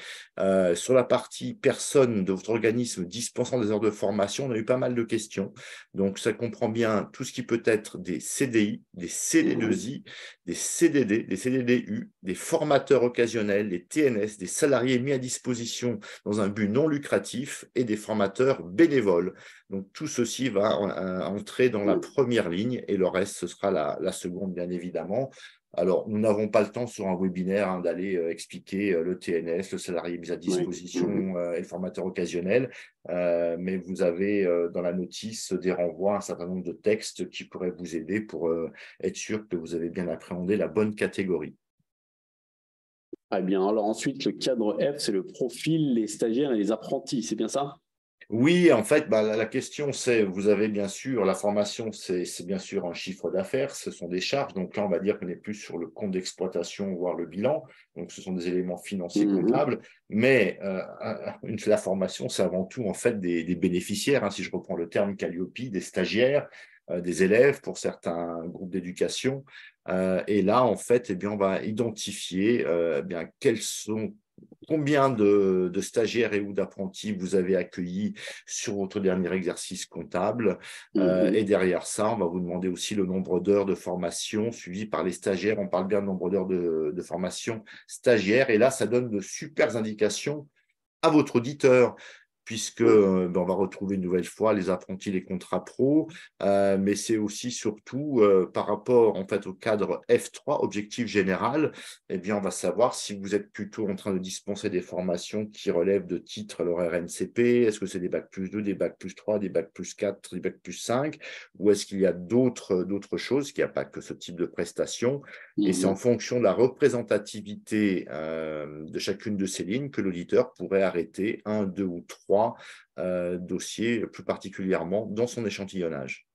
sur la partie personnes de votre organisme dispensant des heures de formation, on a eu pas mal de questions. Donc, ça comprend bien tout ce qui peut être des CDI, des CD2I, des CDD, des CDDU, des formateurs occasionnels, des TNS, des salariés mis à disposition dans un but non lucratif, et des formateurs bénévoles. Donc, tout ceci va entrer dans la première ligne, et le reste, ce sera la seconde, bien évidemment. Alors, nous n'avons pas le temps sur un webinaire d'aller expliquer le TNS, le salarié mis à disposition et le formateur occasionnel, mais vous avez dans la notice des renvois à un certain nombre de textes qui pourraient vous aider pour être sûr que vous avez bien appréhendé la bonne catégorie. Ah bien, alors ensuite, le cadre F, c'est le profil, les stagiaires et les apprentis, c'est bien ça? Oui, en fait, bah, la question, c'est, vous avez bien sûr, la formation, c'est bien sûr un chiffre d'affaires, ce sont des charges. Donc là, on va dire qu'on est plus sur le compte d'exploitation, voire le bilan. Donc, ce sont des éléments financiers Mhm. comptables. Mais la formation, c'est avant tout, en fait, des bénéficiaires, hein, si je reprends le terme Calliope, des stagiaires, des élèves pour certains groupes d'éducation. Et là, en fait, eh bien, on va identifier eh bien, combien de stagiaires et ou d'apprentis vous avez accueillis sur votre dernier exercice comptable. Et Mhm. derrière ça, on va vous demander aussi le nombre d'heures de formation suivi par les stagiaires. On parle bien de nombre d'heures de formation stagiaire. Et là, ça donne de super indications à votre auditeur, puisque on va retrouver une nouvelle fois les apprentis, les contrats pro, mais c'est aussi surtout par rapport en fait au cadre F3, objectif général, eh bien on va savoir si vous êtes plutôt en train de dispenser des formations qui relèvent de titres leur RNCP, est-ce que c'est des bac+2, des bac+3, des bac+4, des bac+5, ou est-ce qu'il y a d'autres choses, qu'il n'y a pas que ce type de prestations, et c'est en Mhm. fonction de la représentativité de chacune de ces lignes que l'auditeur pourrait arrêter un, deux ou trois dossiers plus particulièrement dans son échantillonnage.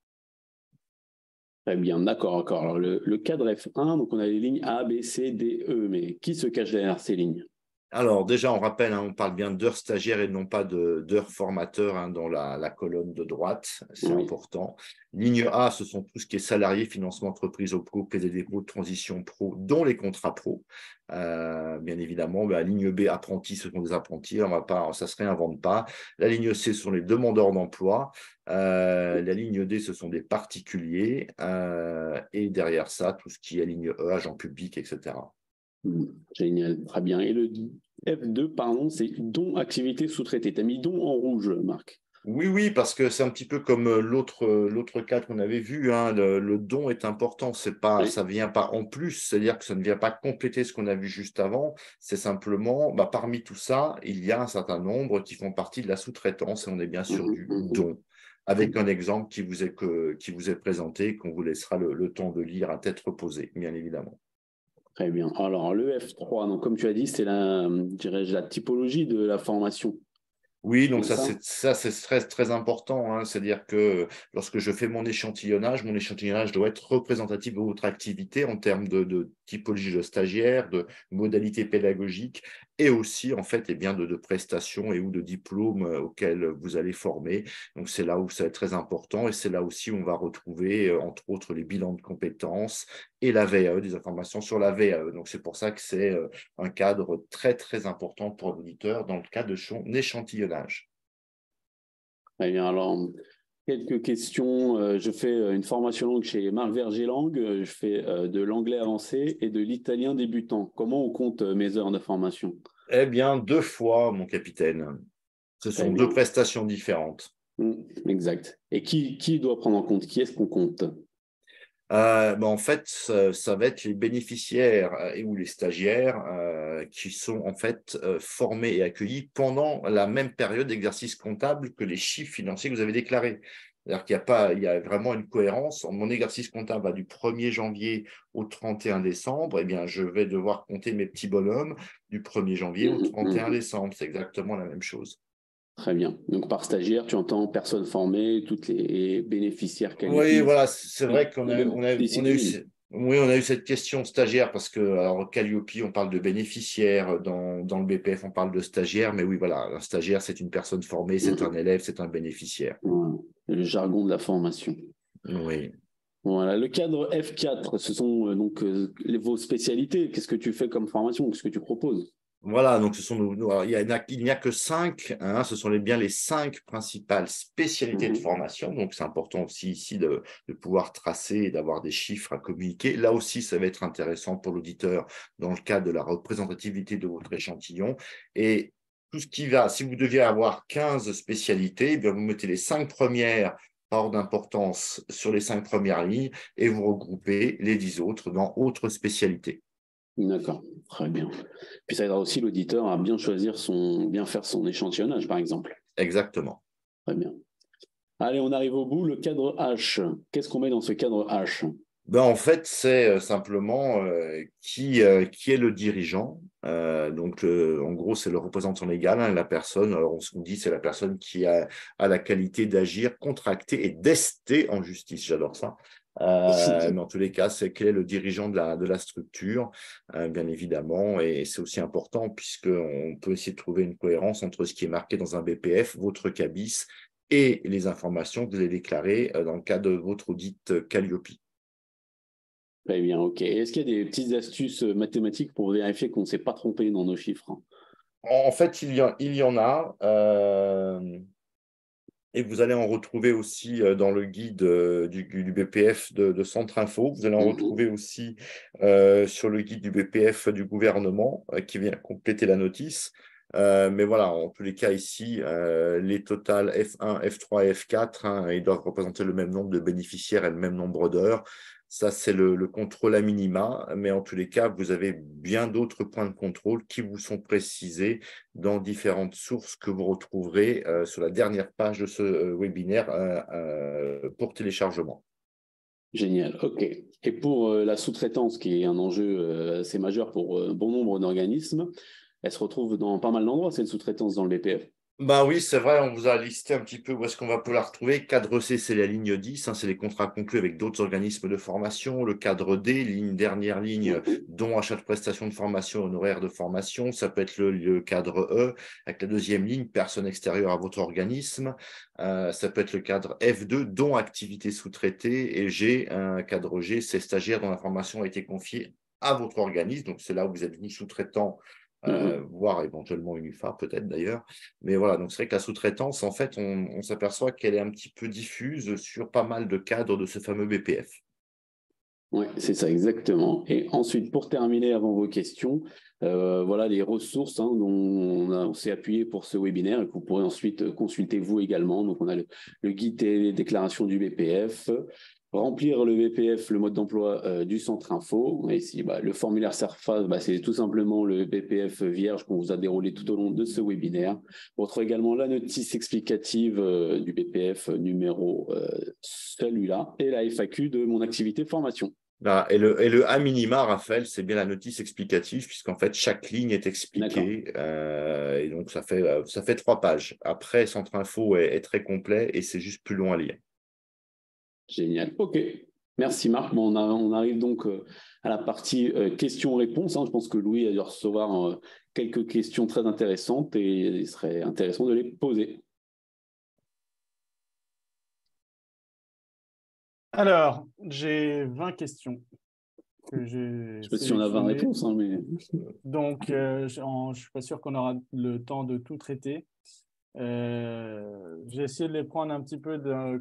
Très bien, d'accord, d'accord. Alors, le cadre F1, donc on a les lignes A, B, C, D, E, mais qui se cache derrière ces lignes? Alors déjà, on rappelle, hein, on parle bien d'heures stagiaires et non pas d'heures formateurs hein, dans la colonne de droite, c'est Oui. important. Ligne A, ce sont tout ce qui est salarié, financement entreprise au pro, caisse des dépôts, transition pro, dont les contrats pro. Bien évidemment, la ligne B, apprentis, ce sont des apprentis, on va pas, ça ne se réinvente pas. La ligne C, ce sont les demandeurs d'emploi. La ligne D, ce sont des particuliers. Et derrière ça, tout ce qui est ligne E, agent public, etc. Génial, très bien. Et le F2, pardon, c'est don activité sous-traitée. Tu as mis don en rouge, Marc. Oui, oui, parce que c'est un petit peu comme l'autre cas qu'on avait vu, hein, le don est important, c'est pas, Oui. ça vient pas en plus, c'est-à-dire que ça ne vient pas compléter ce qu'on a vu juste avant, c'est simplement, bah, parmi tout ça, il y a un certain nombre qui font partie de la sous-traitance et on est bien sûr Mhm, du mhm. don, Très avec bien. un exemple qui vous est présenté, qu'on vous laissera le temps de lire à tête reposée, bien évidemment. Très bien. Alors, le F3, donc, comme tu as dit, c'est dirais-je, la typologie de la formation. Oui, donc Bien ça? ça, c'est très, très important, hein. C'est-à-dire que lorsque je fais mon échantillonnage doit être représentatif de votre activité en termes de typologie de stagiaire, de modalités pédagogiques et aussi, en fait, eh bien, de prestations et ou de diplômes auxquels vous allez former. Donc, c'est là où ça va être très important et c'est là aussi où on va retrouver, entre autres, les bilans de compétences et la VAE, des informations sur la VAE. Donc, c'est pour ça que c'est un cadre très, très important pour l'auditeur dans le cadre de son échantillonnage. Très bien. Alors, quelques questions. Je fais une formation longue chez Marc Verger Langue. Je fais de l'anglais avancé et de l'italien débutant. Comment on compte mes heures de formation? Eh bien, deux fois, mon capitaine. Ce Très sont deux bien. prestations différentes. Exact. Et qui doit prendre en compte? Qui est-ce qu'on compte? En fait, ça va être les bénéficiaires et ou les stagiaires qui sont en fait formés et accueillis pendant la même période d'exercice comptable que les chiffres financiers que vous avez déclarés. C'est-à-dire qu'il y a pas, il y a vraiment une cohérence. Mon exercice comptable va du 1er janvier au 31 décembre. Eh bien, je vais devoir compter mes petits bonhommes du 1er janvier au Mhm, 31 mhm. décembre. C'est exactement la même chose. Très bien. Donc, par stagiaire, tu entends personnes formées, toutes les bénéficiaires Calliope, Oui, voilà, c'est vrai qu'on et a, même des on a eu, synonymes. oui, on a eu cette question stagiaire parce que, alors, Calliope, on parle de bénéficiaire, dans le BPF, on parle de stagiaire, mais oui, voilà, un stagiaire, c'est une personne formée, c'est un Mhm. élève, c'est un bénéficiaire. Voilà. Le jargon de la formation. Oui. Voilà. Le cadre F4, ce sont vos spécialités. Qu'est-ce que tu fais comme formation? Qu'est-ce que tu proposes? Voilà, donc ce sont alors, il n'y a que cinq, hein, ce sont bien les cinq principales spécialités de Mhm. formation. Donc, c'est important aussi ici de pouvoir tracer et d'avoir des chiffres à communiquer. Là aussi, ça va être intéressant pour l'auditeur dans le cadre de la représentativité de votre échantillon. Et tout ce qui va, si vous deviez avoir 15 spécialités, eh bien, vous mettez les cinq premières par ordre d'importance sur les cinq premières lignes et vous regroupez les 10 autres dans autres spécialités. D'accord, très bien. Puis ça aidera aussi l'auditeur à bien faire son échantillonnage, par exemple. Exactement. Très bien. Allez, on arrive au bout. Le cadre H. Qu'est-ce qu'on met dans ce cadre H? En fait, c'est simplement qui est le dirigeant, En gros, c'est le représentant légal, hein, la personne, alors on se dit, c'est la personne qui a la qualité d'agir, contracter et d'ester en justice. J'adore ça. Mais en tous les cas, c'est quel est le dirigeant de la structure, bien évidemment. Et c'est aussi important puisqu'on peut essayer de trouver une cohérence entre ce qui est marqué dans un BPF, votre CABIS, et les informations que vous allez déclarer dans le cadre de votre audit Calliope. Très bien, ok. Est-ce qu'il y a des petites astuces mathématiques pour vérifier qu'on ne s'est pas trompé dans nos chiffres? En fait, il y en a. Et vous allez en retrouver aussi dans le guide du BPF de Centre Info. Vous allez en retrouver aussi sur le guide du BPF du gouvernement qui vient compléter la notice. Mais voilà, en tous les cas ici, les totales F1, F3 et F4, hein, ils doivent représenter le même nombre de bénéficiaires et le même nombre d'heures. Ça, c'est le contrôle à minima, mais en tous les cas, vous avez bien d'autres points de contrôle qui vous sont précisés dans différentes sources que vous retrouverez sur la dernière page de ce webinaire pour téléchargement. Génial, ok. Et pour la sous-traitance, qui est un enjeu assez majeur pour bon nombre d'organismes, elle se retrouve dans pas mal d'endroits, cette sous-traitance dans le BPF. Ben oui, c'est vrai, on vous a listé un petit peu où est-ce qu'on va pouvoir la retrouver. Cadre C, c'est la ligne 10, hein, c'est les contrats conclus avec d'autres organismes de formation. Le cadre D, dernière ligne, dont achat de prestations de formation, honoraires de formation. Ça peut être le cadre E, avec la deuxième ligne, personne extérieure à votre organisme. Ça peut être le cadre F2, dont activité sous-traitée. Et G, un cadre G, c'est stagiaire dont la formation a été confiée à votre organisme. Donc, c'est là où vous êtes venu sous-traitant, voire éventuellement une UFA peut-être d'ailleurs. Mais voilà, donc c'est vrai que la sous-traitance, en fait, on s'aperçoit qu'elle est un petit peu diffuse sur pas mal de cadres de ce fameux BPF. Oui, c'est ça, exactement. Et ensuite, pour terminer, avant vos questions, voilà les ressources dont on s'est appuyé pour ce webinaire et que vous pourrez ensuite consulter vous également. Donc, on a le guide des déclarations du BPF, remplir le BPF, le mode d'emploi du centre info. Et ici, le formulaire SERFA, c'est tout simplement le BPF vierge qu'on vous a déroulé tout au long de ce webinaire. On retrouve également la notice explicative du BPF numéro celui-là et la FAQ de mon activité formation. Et le A minima, Raphaël, c'est bien la notice explicative, puisqu'en fait, chaque ligne est expliquée. Et donc, ça fait 3 pages. Après, Centre Info est très complet et c'est juste plus long à lire. Génial. OK. Merci Marc. Bon, on arrive donc à la partie questions-réponses. Je pense que Louis a dû recevoir quelques questions très intéressantes et il serait intéressant de les poser. Alors, j'ai 20 questions que j'ai Je ne sais pas si on a 20 réponses, mais... Donc, je ne suis pas sûr qu'on aura le temps de tout traiter. J'ai essayé de les prendre un petit peu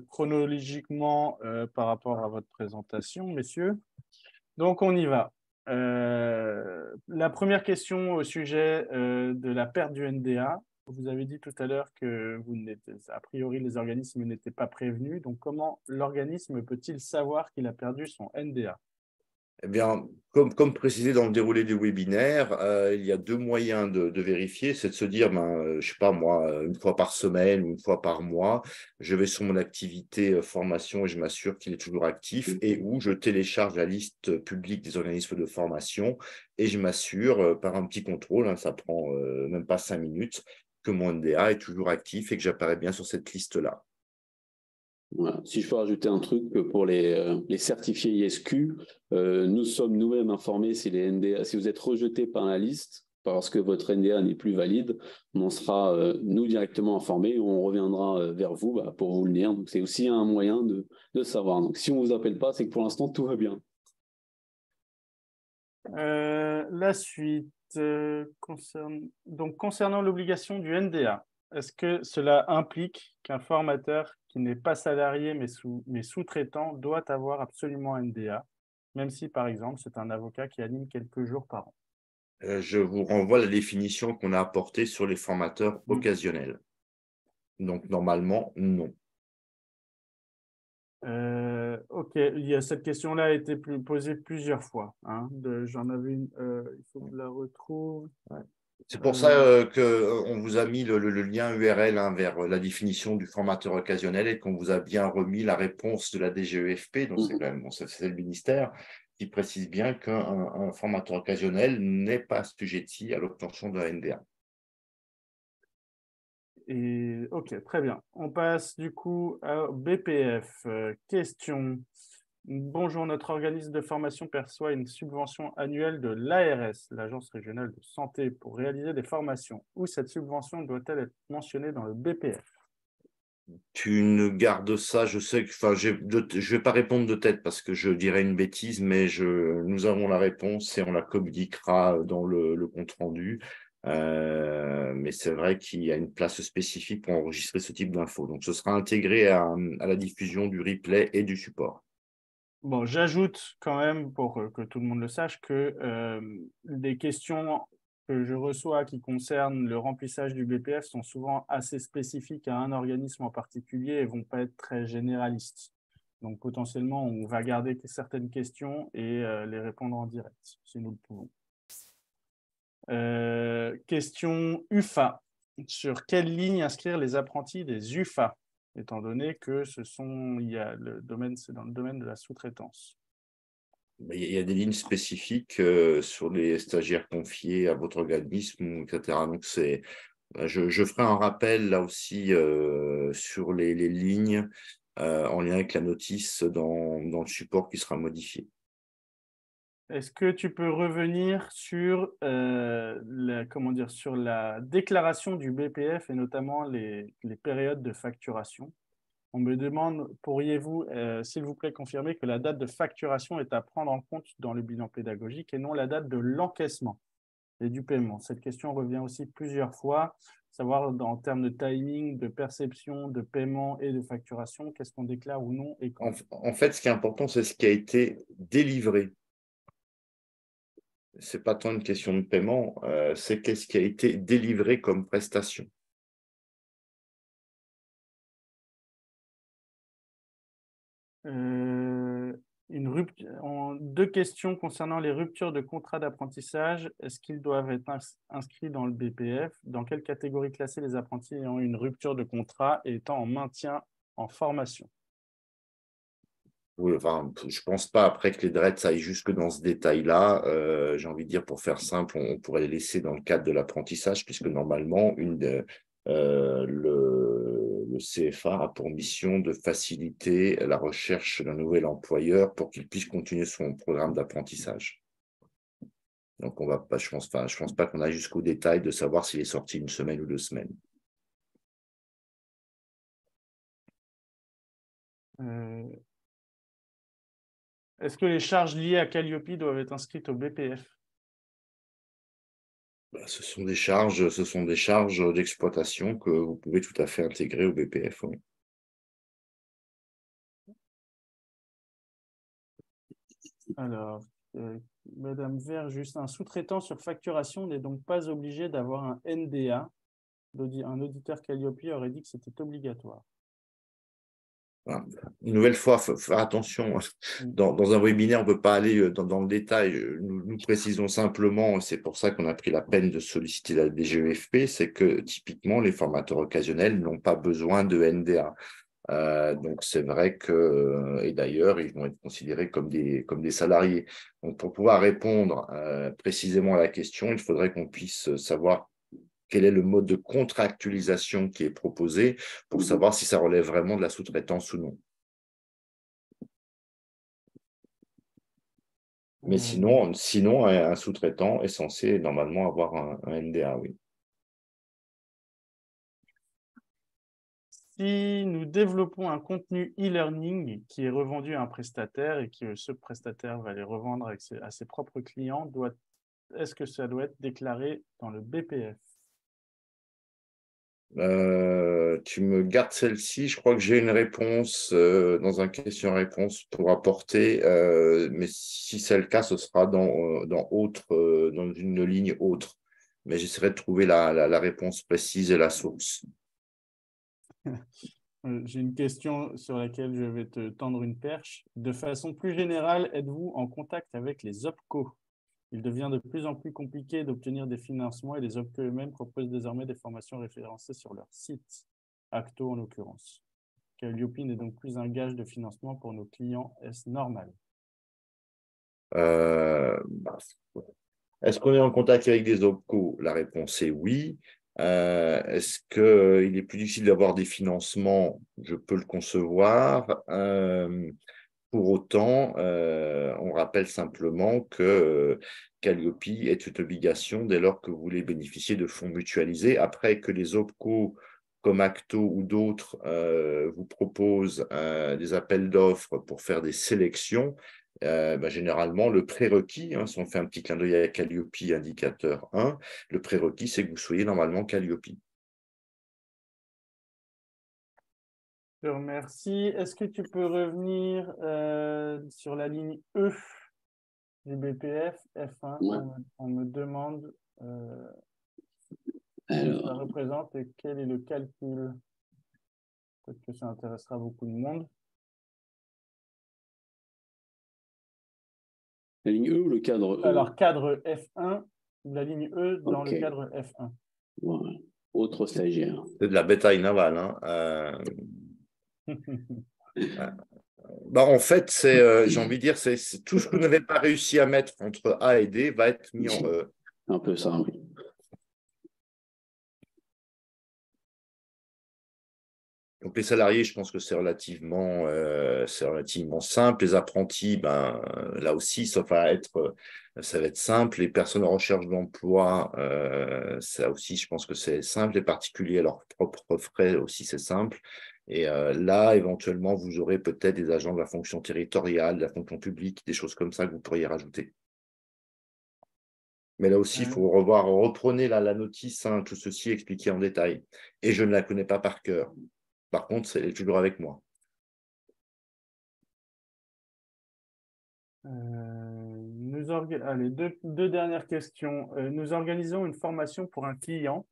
chronologiquement par rapport à votre présentation, messieurs. Donc, on y va. La première question au sujet de la perte du NDA. Vous avez dit tout à l'heure que a priori, les organismes n'étaient pas prévenus. Donc, comment l'organisme peut-il savoir qu'il a perdu son NDA? Eh bien, comme précisé dans le déroulé du webinaire, il y a 2 moyens de vérifier. C'est de se dire, je ne sais pas moi, une fois par semaine ou une fois par mois, je vais sur mon activité formation et je m'assure qu'il est toujours actif et où je télécharge la liste publique des organismes de formation et je m'assure par un petit contrôle, ça prend même pas 5 minutes, que mon NDA est toujours actif et que j'apparais bien sur cette liste-là. Voilà. Si je peux rajouter un truc pour les certifiés ISQ, nous sommes nous-mêmes informés si les NDA, si vous êtes rejeté par la liste parce que votre NDA n'est plus valide, on en sera nous directement informés, on reviendra vers vous pour vous le dire. Donc c'est aussi un moyen de savoir. Donc si on ne vous appelle pas, c'est que pour l'instant tout va bien. La suite concernant l'obligation du NDA. Est-ce que cela implique qu'un formateur qui n'est pas salarié mais sous-traitant doit avoir absolument un NDA, même si, par exemple, c'est un avocat qui anime quelques jours par an? Je vous renvoie à la définition qu'on a apportée sur les formateurs occasionnels. Donc, normalement, non. Ok, cette question-là a été posée plusieurs fois. J'en avais une, il faut que je la retrouve. Ouais. C'est pour ça qu'on vous a mis le lien URL vers la définition du formateur occasionnel et qu'on vous a bien remis la réponse de la DGEFP, donc c'est quand même c'est le ministère, qui précise bien qu'un formateur occasionnel n'est pas assujetti à l'obtention d'un NDA. Et ok, très bien. On passe du coup au BPF. Question. Bonjour, notre organisme de formation perçoit une subvention annuelle de l'ARS, l'Agence régionale de santé, pour réaliser des formations. Où cette subvention doit-elle être mentionnée dans le BPF? Tu ne gardes ça, je sais que, enfin, je vais pas répondre de tête parce que je dirais une bêtise, mais nous avons la réponse et on la communiquera dans le compte rendu. Mais c'est vrai qu'il y a une place spécifique pour enregistrer ce type d'infos. Donc, ce sera intégré à la diffusion du replay et du support. Bon, j'ajoute quand même, pour que tout le monde le sache, que les questions que je reçois qui concernent le remplissage du BPF sont souvent assez spécifiques à un organisme en particulier et ne vont pas être très généralistes. Donc, potentiellement, on va garder certaines questions et les répondre en direct, si nous le pouvons. Question UFA. Sur quelle ligne inscrire les apprentis des UFA, étant donné que c'est dans le domaine de la sous-traitance? Il y a des lignes spécifiques sur les stagiaires confiés à votre organisme, etc. Donc, je ferai un rappel là aussi sur les lignes en lien avec la notice dans le support qui sera modifié. Est-ce que tu peux revenir sur, sur la déclaration du BPF et notamment les périodes de facturation? On me demande, pourriez-vous, s'il vous plaît, confirmer que la date de facturation est à prendre en compte dans le bilan pédagogique et non la date de l'encaissement et du paiement? Cette question revient aussi plusieurs fois, savoir en termes de timing, de perception, de paiement et de facturation, qu'est-ce qu'on déclare ou non et quand. En fait, ce qui est important, c'est ce qui a été délivré. Ce n'est pas tant une question de paiement, c'est qu'est-ce qui a été délivré comme prestation. Deux questions concernant les ruptures de contrat d'apprentissage. Est-ce qu'ils doivent être inscrits dans le BPF? Dans quelle catégorie classer les apprentis ayant une rupture de contrat et étant en maintien en formation? Oui, enfin, je pense pas après que les DRETS aillent jusque dans ce détail-là. J'ai envie de dire, pour faire simple, on pourrait les laisser dans le cadre de l'apprentissage, puisque normalement, le CFA a pour mission de faciliter la recherche d'un nouvel employeur pour qu'il puisse continuer son programme d'apprentissage. Donc, on va pas, je pense pas qu'on aille jusqu'au détail de savoir s'il est sorti une semaine ou 2 semaines. Est-ce que les charges liées à Calliope doivent être inscrites au BPF? Ce sont des charges d'exploitation que vous pouvez tout à fait intégrer au BPF. Oui. Alors, Madame Vert, juste un sous-traitant sur facturation n'est donc pas obligé d'avoir un NDA. Un auditeur Calliope aurait dit que c'était obligatoire. Voilà. Une nouvelle fois, il faut faire attention. Dans un webinaire, on ne peut pas aller dans le détail. Nous précisons simplement, c'est pour ça qu'on a pris la peine de solliciter la DGEFP, c'est que typiquement, les formateurs occasionnels n'ont pas besoin de NDA. Donc, c'est vrai que, et d'ailleurs, ils vont être considérés comme des salariés. Donc, pour pouvoir répondre précisément à la question, il faudrait qu'on puisse savoir quel est le mode de contractualisation qui est proposé pour savoir si ça relève vraiment de la sous-traitance ou non. Mais sinon un sous-traitant est censé normalement avoir un NDA, oui. Si nous développons un contenu e-learning qui est revendu à un prestataire et que ce prestataire va les revendre à ses propres clients, est-ce que ça doit être déclaré dans le BPF? Tu me gardes celle-ci. Je crois que j'ai une réponse dans un question-réponse pour apporter, mais si c'est le cas, ce sera dans une ligne autre. Mais j'essaierai de trouver la réponse précise et la source. J'ai une question sur laquelle je vais te tendre une perche. De façon plus générale, êtes-vous en contact avec les OPCO? Il devient de plus en plus compliqué d'obtenir des financements et les OPCO eux-mêmes proposent désormais des formations référencées sur leur site, Acto en l'occurrence. Calliope n'est donc plus un gage de financement pour nos clients. Est-ce normal? Bah, est-ce qu'on est en contact avec des OPCO? La réponse est oui. Est-ce qu'il est plus difficile d'avoir des financements? Je peux le concevoir. Pour autant, on rappelle simplement que Calliope est une obligation dès lors que vous voulez bénéficier de fonds mutualisés. Après que les OPCO comme Acto ou d'autres vous proposent des appels d'offres pour faire des sélections, généralement, le prérequis, si on fait un petit clin d'œil à Calliope indicateur 1, le prérequis, c'est que vous soyez normalement Calliope. Je te remercie. Est-ce que tu peux revenir sur la ligne E du BPF F1? Ouais. On me demande ce que ça Alors, représente et quel est le calcul. Peut-être que ça intéressera beaucoup de monde. la ligne E ou le cadre E? Alors, cadre F1, la ligne E dans Ok. le cadre F1. Voilà. Autre stagiaire. C'est de la bétail navale. En fait, j'ai envie de dire, c'est tout ce que vous n'avez pas réussi à mettre entre A et D va être mis en E. Un peu ça, oui. Donc les salariés, je pense que c'est relativement simple. Les apprentis, là aussi, ça va être simple. Les personnes en recherche d'emploi, ça aussi, je pense que c'est simple. Les particuliers à leurs propres frais aussi, c'est simple. Et là, éventuellement, vous aurez peut-être des agents de la fonction territoriale, de la fonction publique, des choses comme ça que vous pourriez rajouter. Mais là aussi, il faut revoir, reprenez la notice, tout ceci expliqué en détail. Et je ne la connais pas par cœur. Par contre, elle est toujours avec moi. Allez, deux dernières questions. Nous organisons une formation pour un client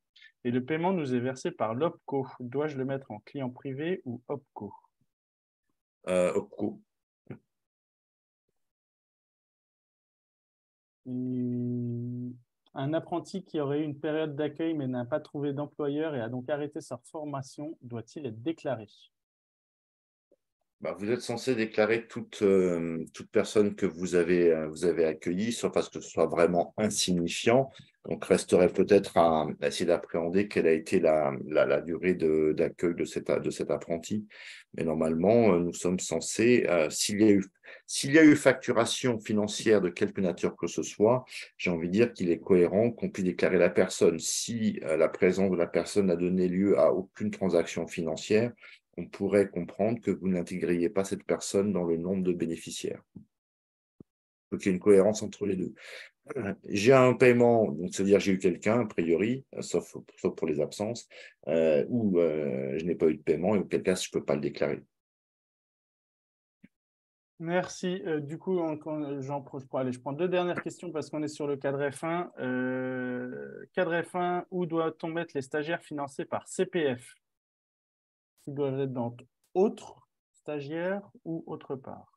et le paiement nous est versé par l'OPCO. Dois-je le mettre en client privé ou OPCO? OPCO. Un apprenti qui aurait eu une période d'accueil mais n'a pas trouvé d'employeur et a donc arrêté sa formation, doit-il être déclaré? Vous êtes censé déclarer toute personne que vous avez accueillie, sauf à ce que ce soit vraiment insignifiant. Donc, resterait peut-être à essayer d'appréhender quelle a été la durée d'accueil de cet apprenti. Mais normalement, nous sommes censés, s'il y a eu facturation financière de quelque nature que ce soit, j'ai envie de dire qu'il est cohérent qu'on puisse déclarer la personne. Si la présence de la personne n'a donné lieu à aucune transaction financière, on pourrait comprendre que vous n'intégriez pas cette personne dans le nombre de bénéficiaires. Donc, il y a une cohérence entre les deux. J'ai un paiement, donc c'est-à-dire j'ai eu quelqu'un, a priori, sauf pour les absences, ou je n'ai pas eu de paiement, et auquel cas, je ne peux pas le déclarer. Merci. Du coup, je prends deux dernières questions parce qu'on est sur le cadre F1. Cadre F1, où doit-on mettre les stagiaires financés par CPF? Ils doivent être dans autres stagiaires ou autre part?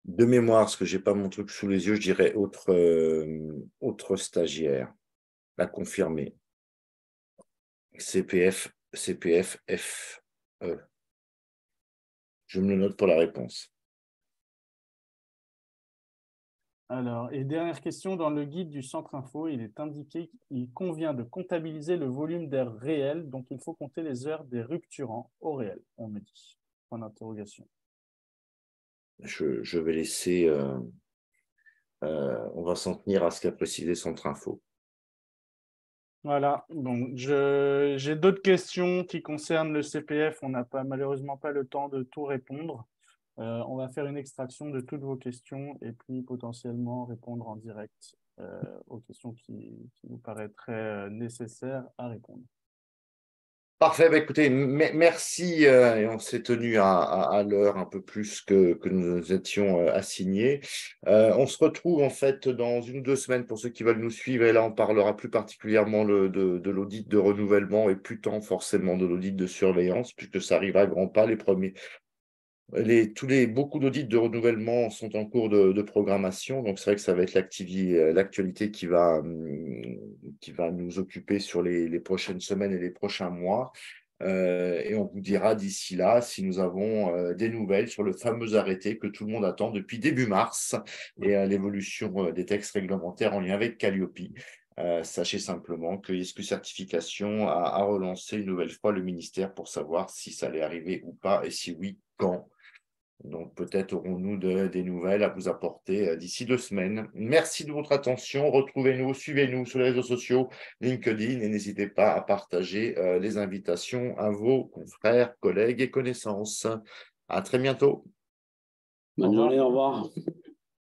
De mémoire, parce que je n'ai pas mon truc sous les yeux, je dirais autre stagiaire, à confirmer. CPF, FE. Je me le note pour la réponse. Alors, et dernière question, dans le guide du Centre Info, il est indiqué qu'il convient de comptabiliser le volume d'air réel, donc il faut compter les heures des rupturants au réel, on me dit. Point d'interrogation. Je vais laisser, on va s'en tenir à ce qu'a précisé Centre Info. Voilà, donc j'ai d'autres questions qui concernent le CPF, on n'a malheureusement pas le temps de tout répondre. On va faire une extraction de toutes vos questions et puis potentiellement répondre en direct aux questions qui vous paraîtraient nécessaires à répondre. Parfait, écoutez, merci. Et on s'est tenu à l'heure un peu plus que nous étions assignés. On se retrouve en fait dans 1 ou 2 semaines pour ceux qui veulent nous suivre. Et là, on parlera plus particulièrement de l'audit de renouvellement et plus tant forcément de l'audit de surveillance, puisque ça arrive à grands pas. Beaucoup d'audits de renouvellement sont en cours de programmation, donc c'est vrai que ça va être l'actualité qui va nous occuper sur les prochaines semaines et les prochains mois. Et on vous dira d'ici là si nous avons des nouvelles sur le fameux arrêté que tout le monde attend depuis début mars et l'évolution des textes réglementaires en lien avec Calliope. Sachez simplement que ISQ Certification a relancé une nouvelle fois le ministère pour savoir si ça allait arriver ou pas et si oui, quand. Donc, peut-être aurons-nous des nouvelles à vous apporter d'ici 2 semaines. Merci de votre attention. Retrouvez-nous, suivez-nous sur les réseaux sociaux, LinkedIn, et n'hésitez pas à partager les invitations à vos confrères, collègues et connaissances. À très bientôt. Bonne journée, au revoir.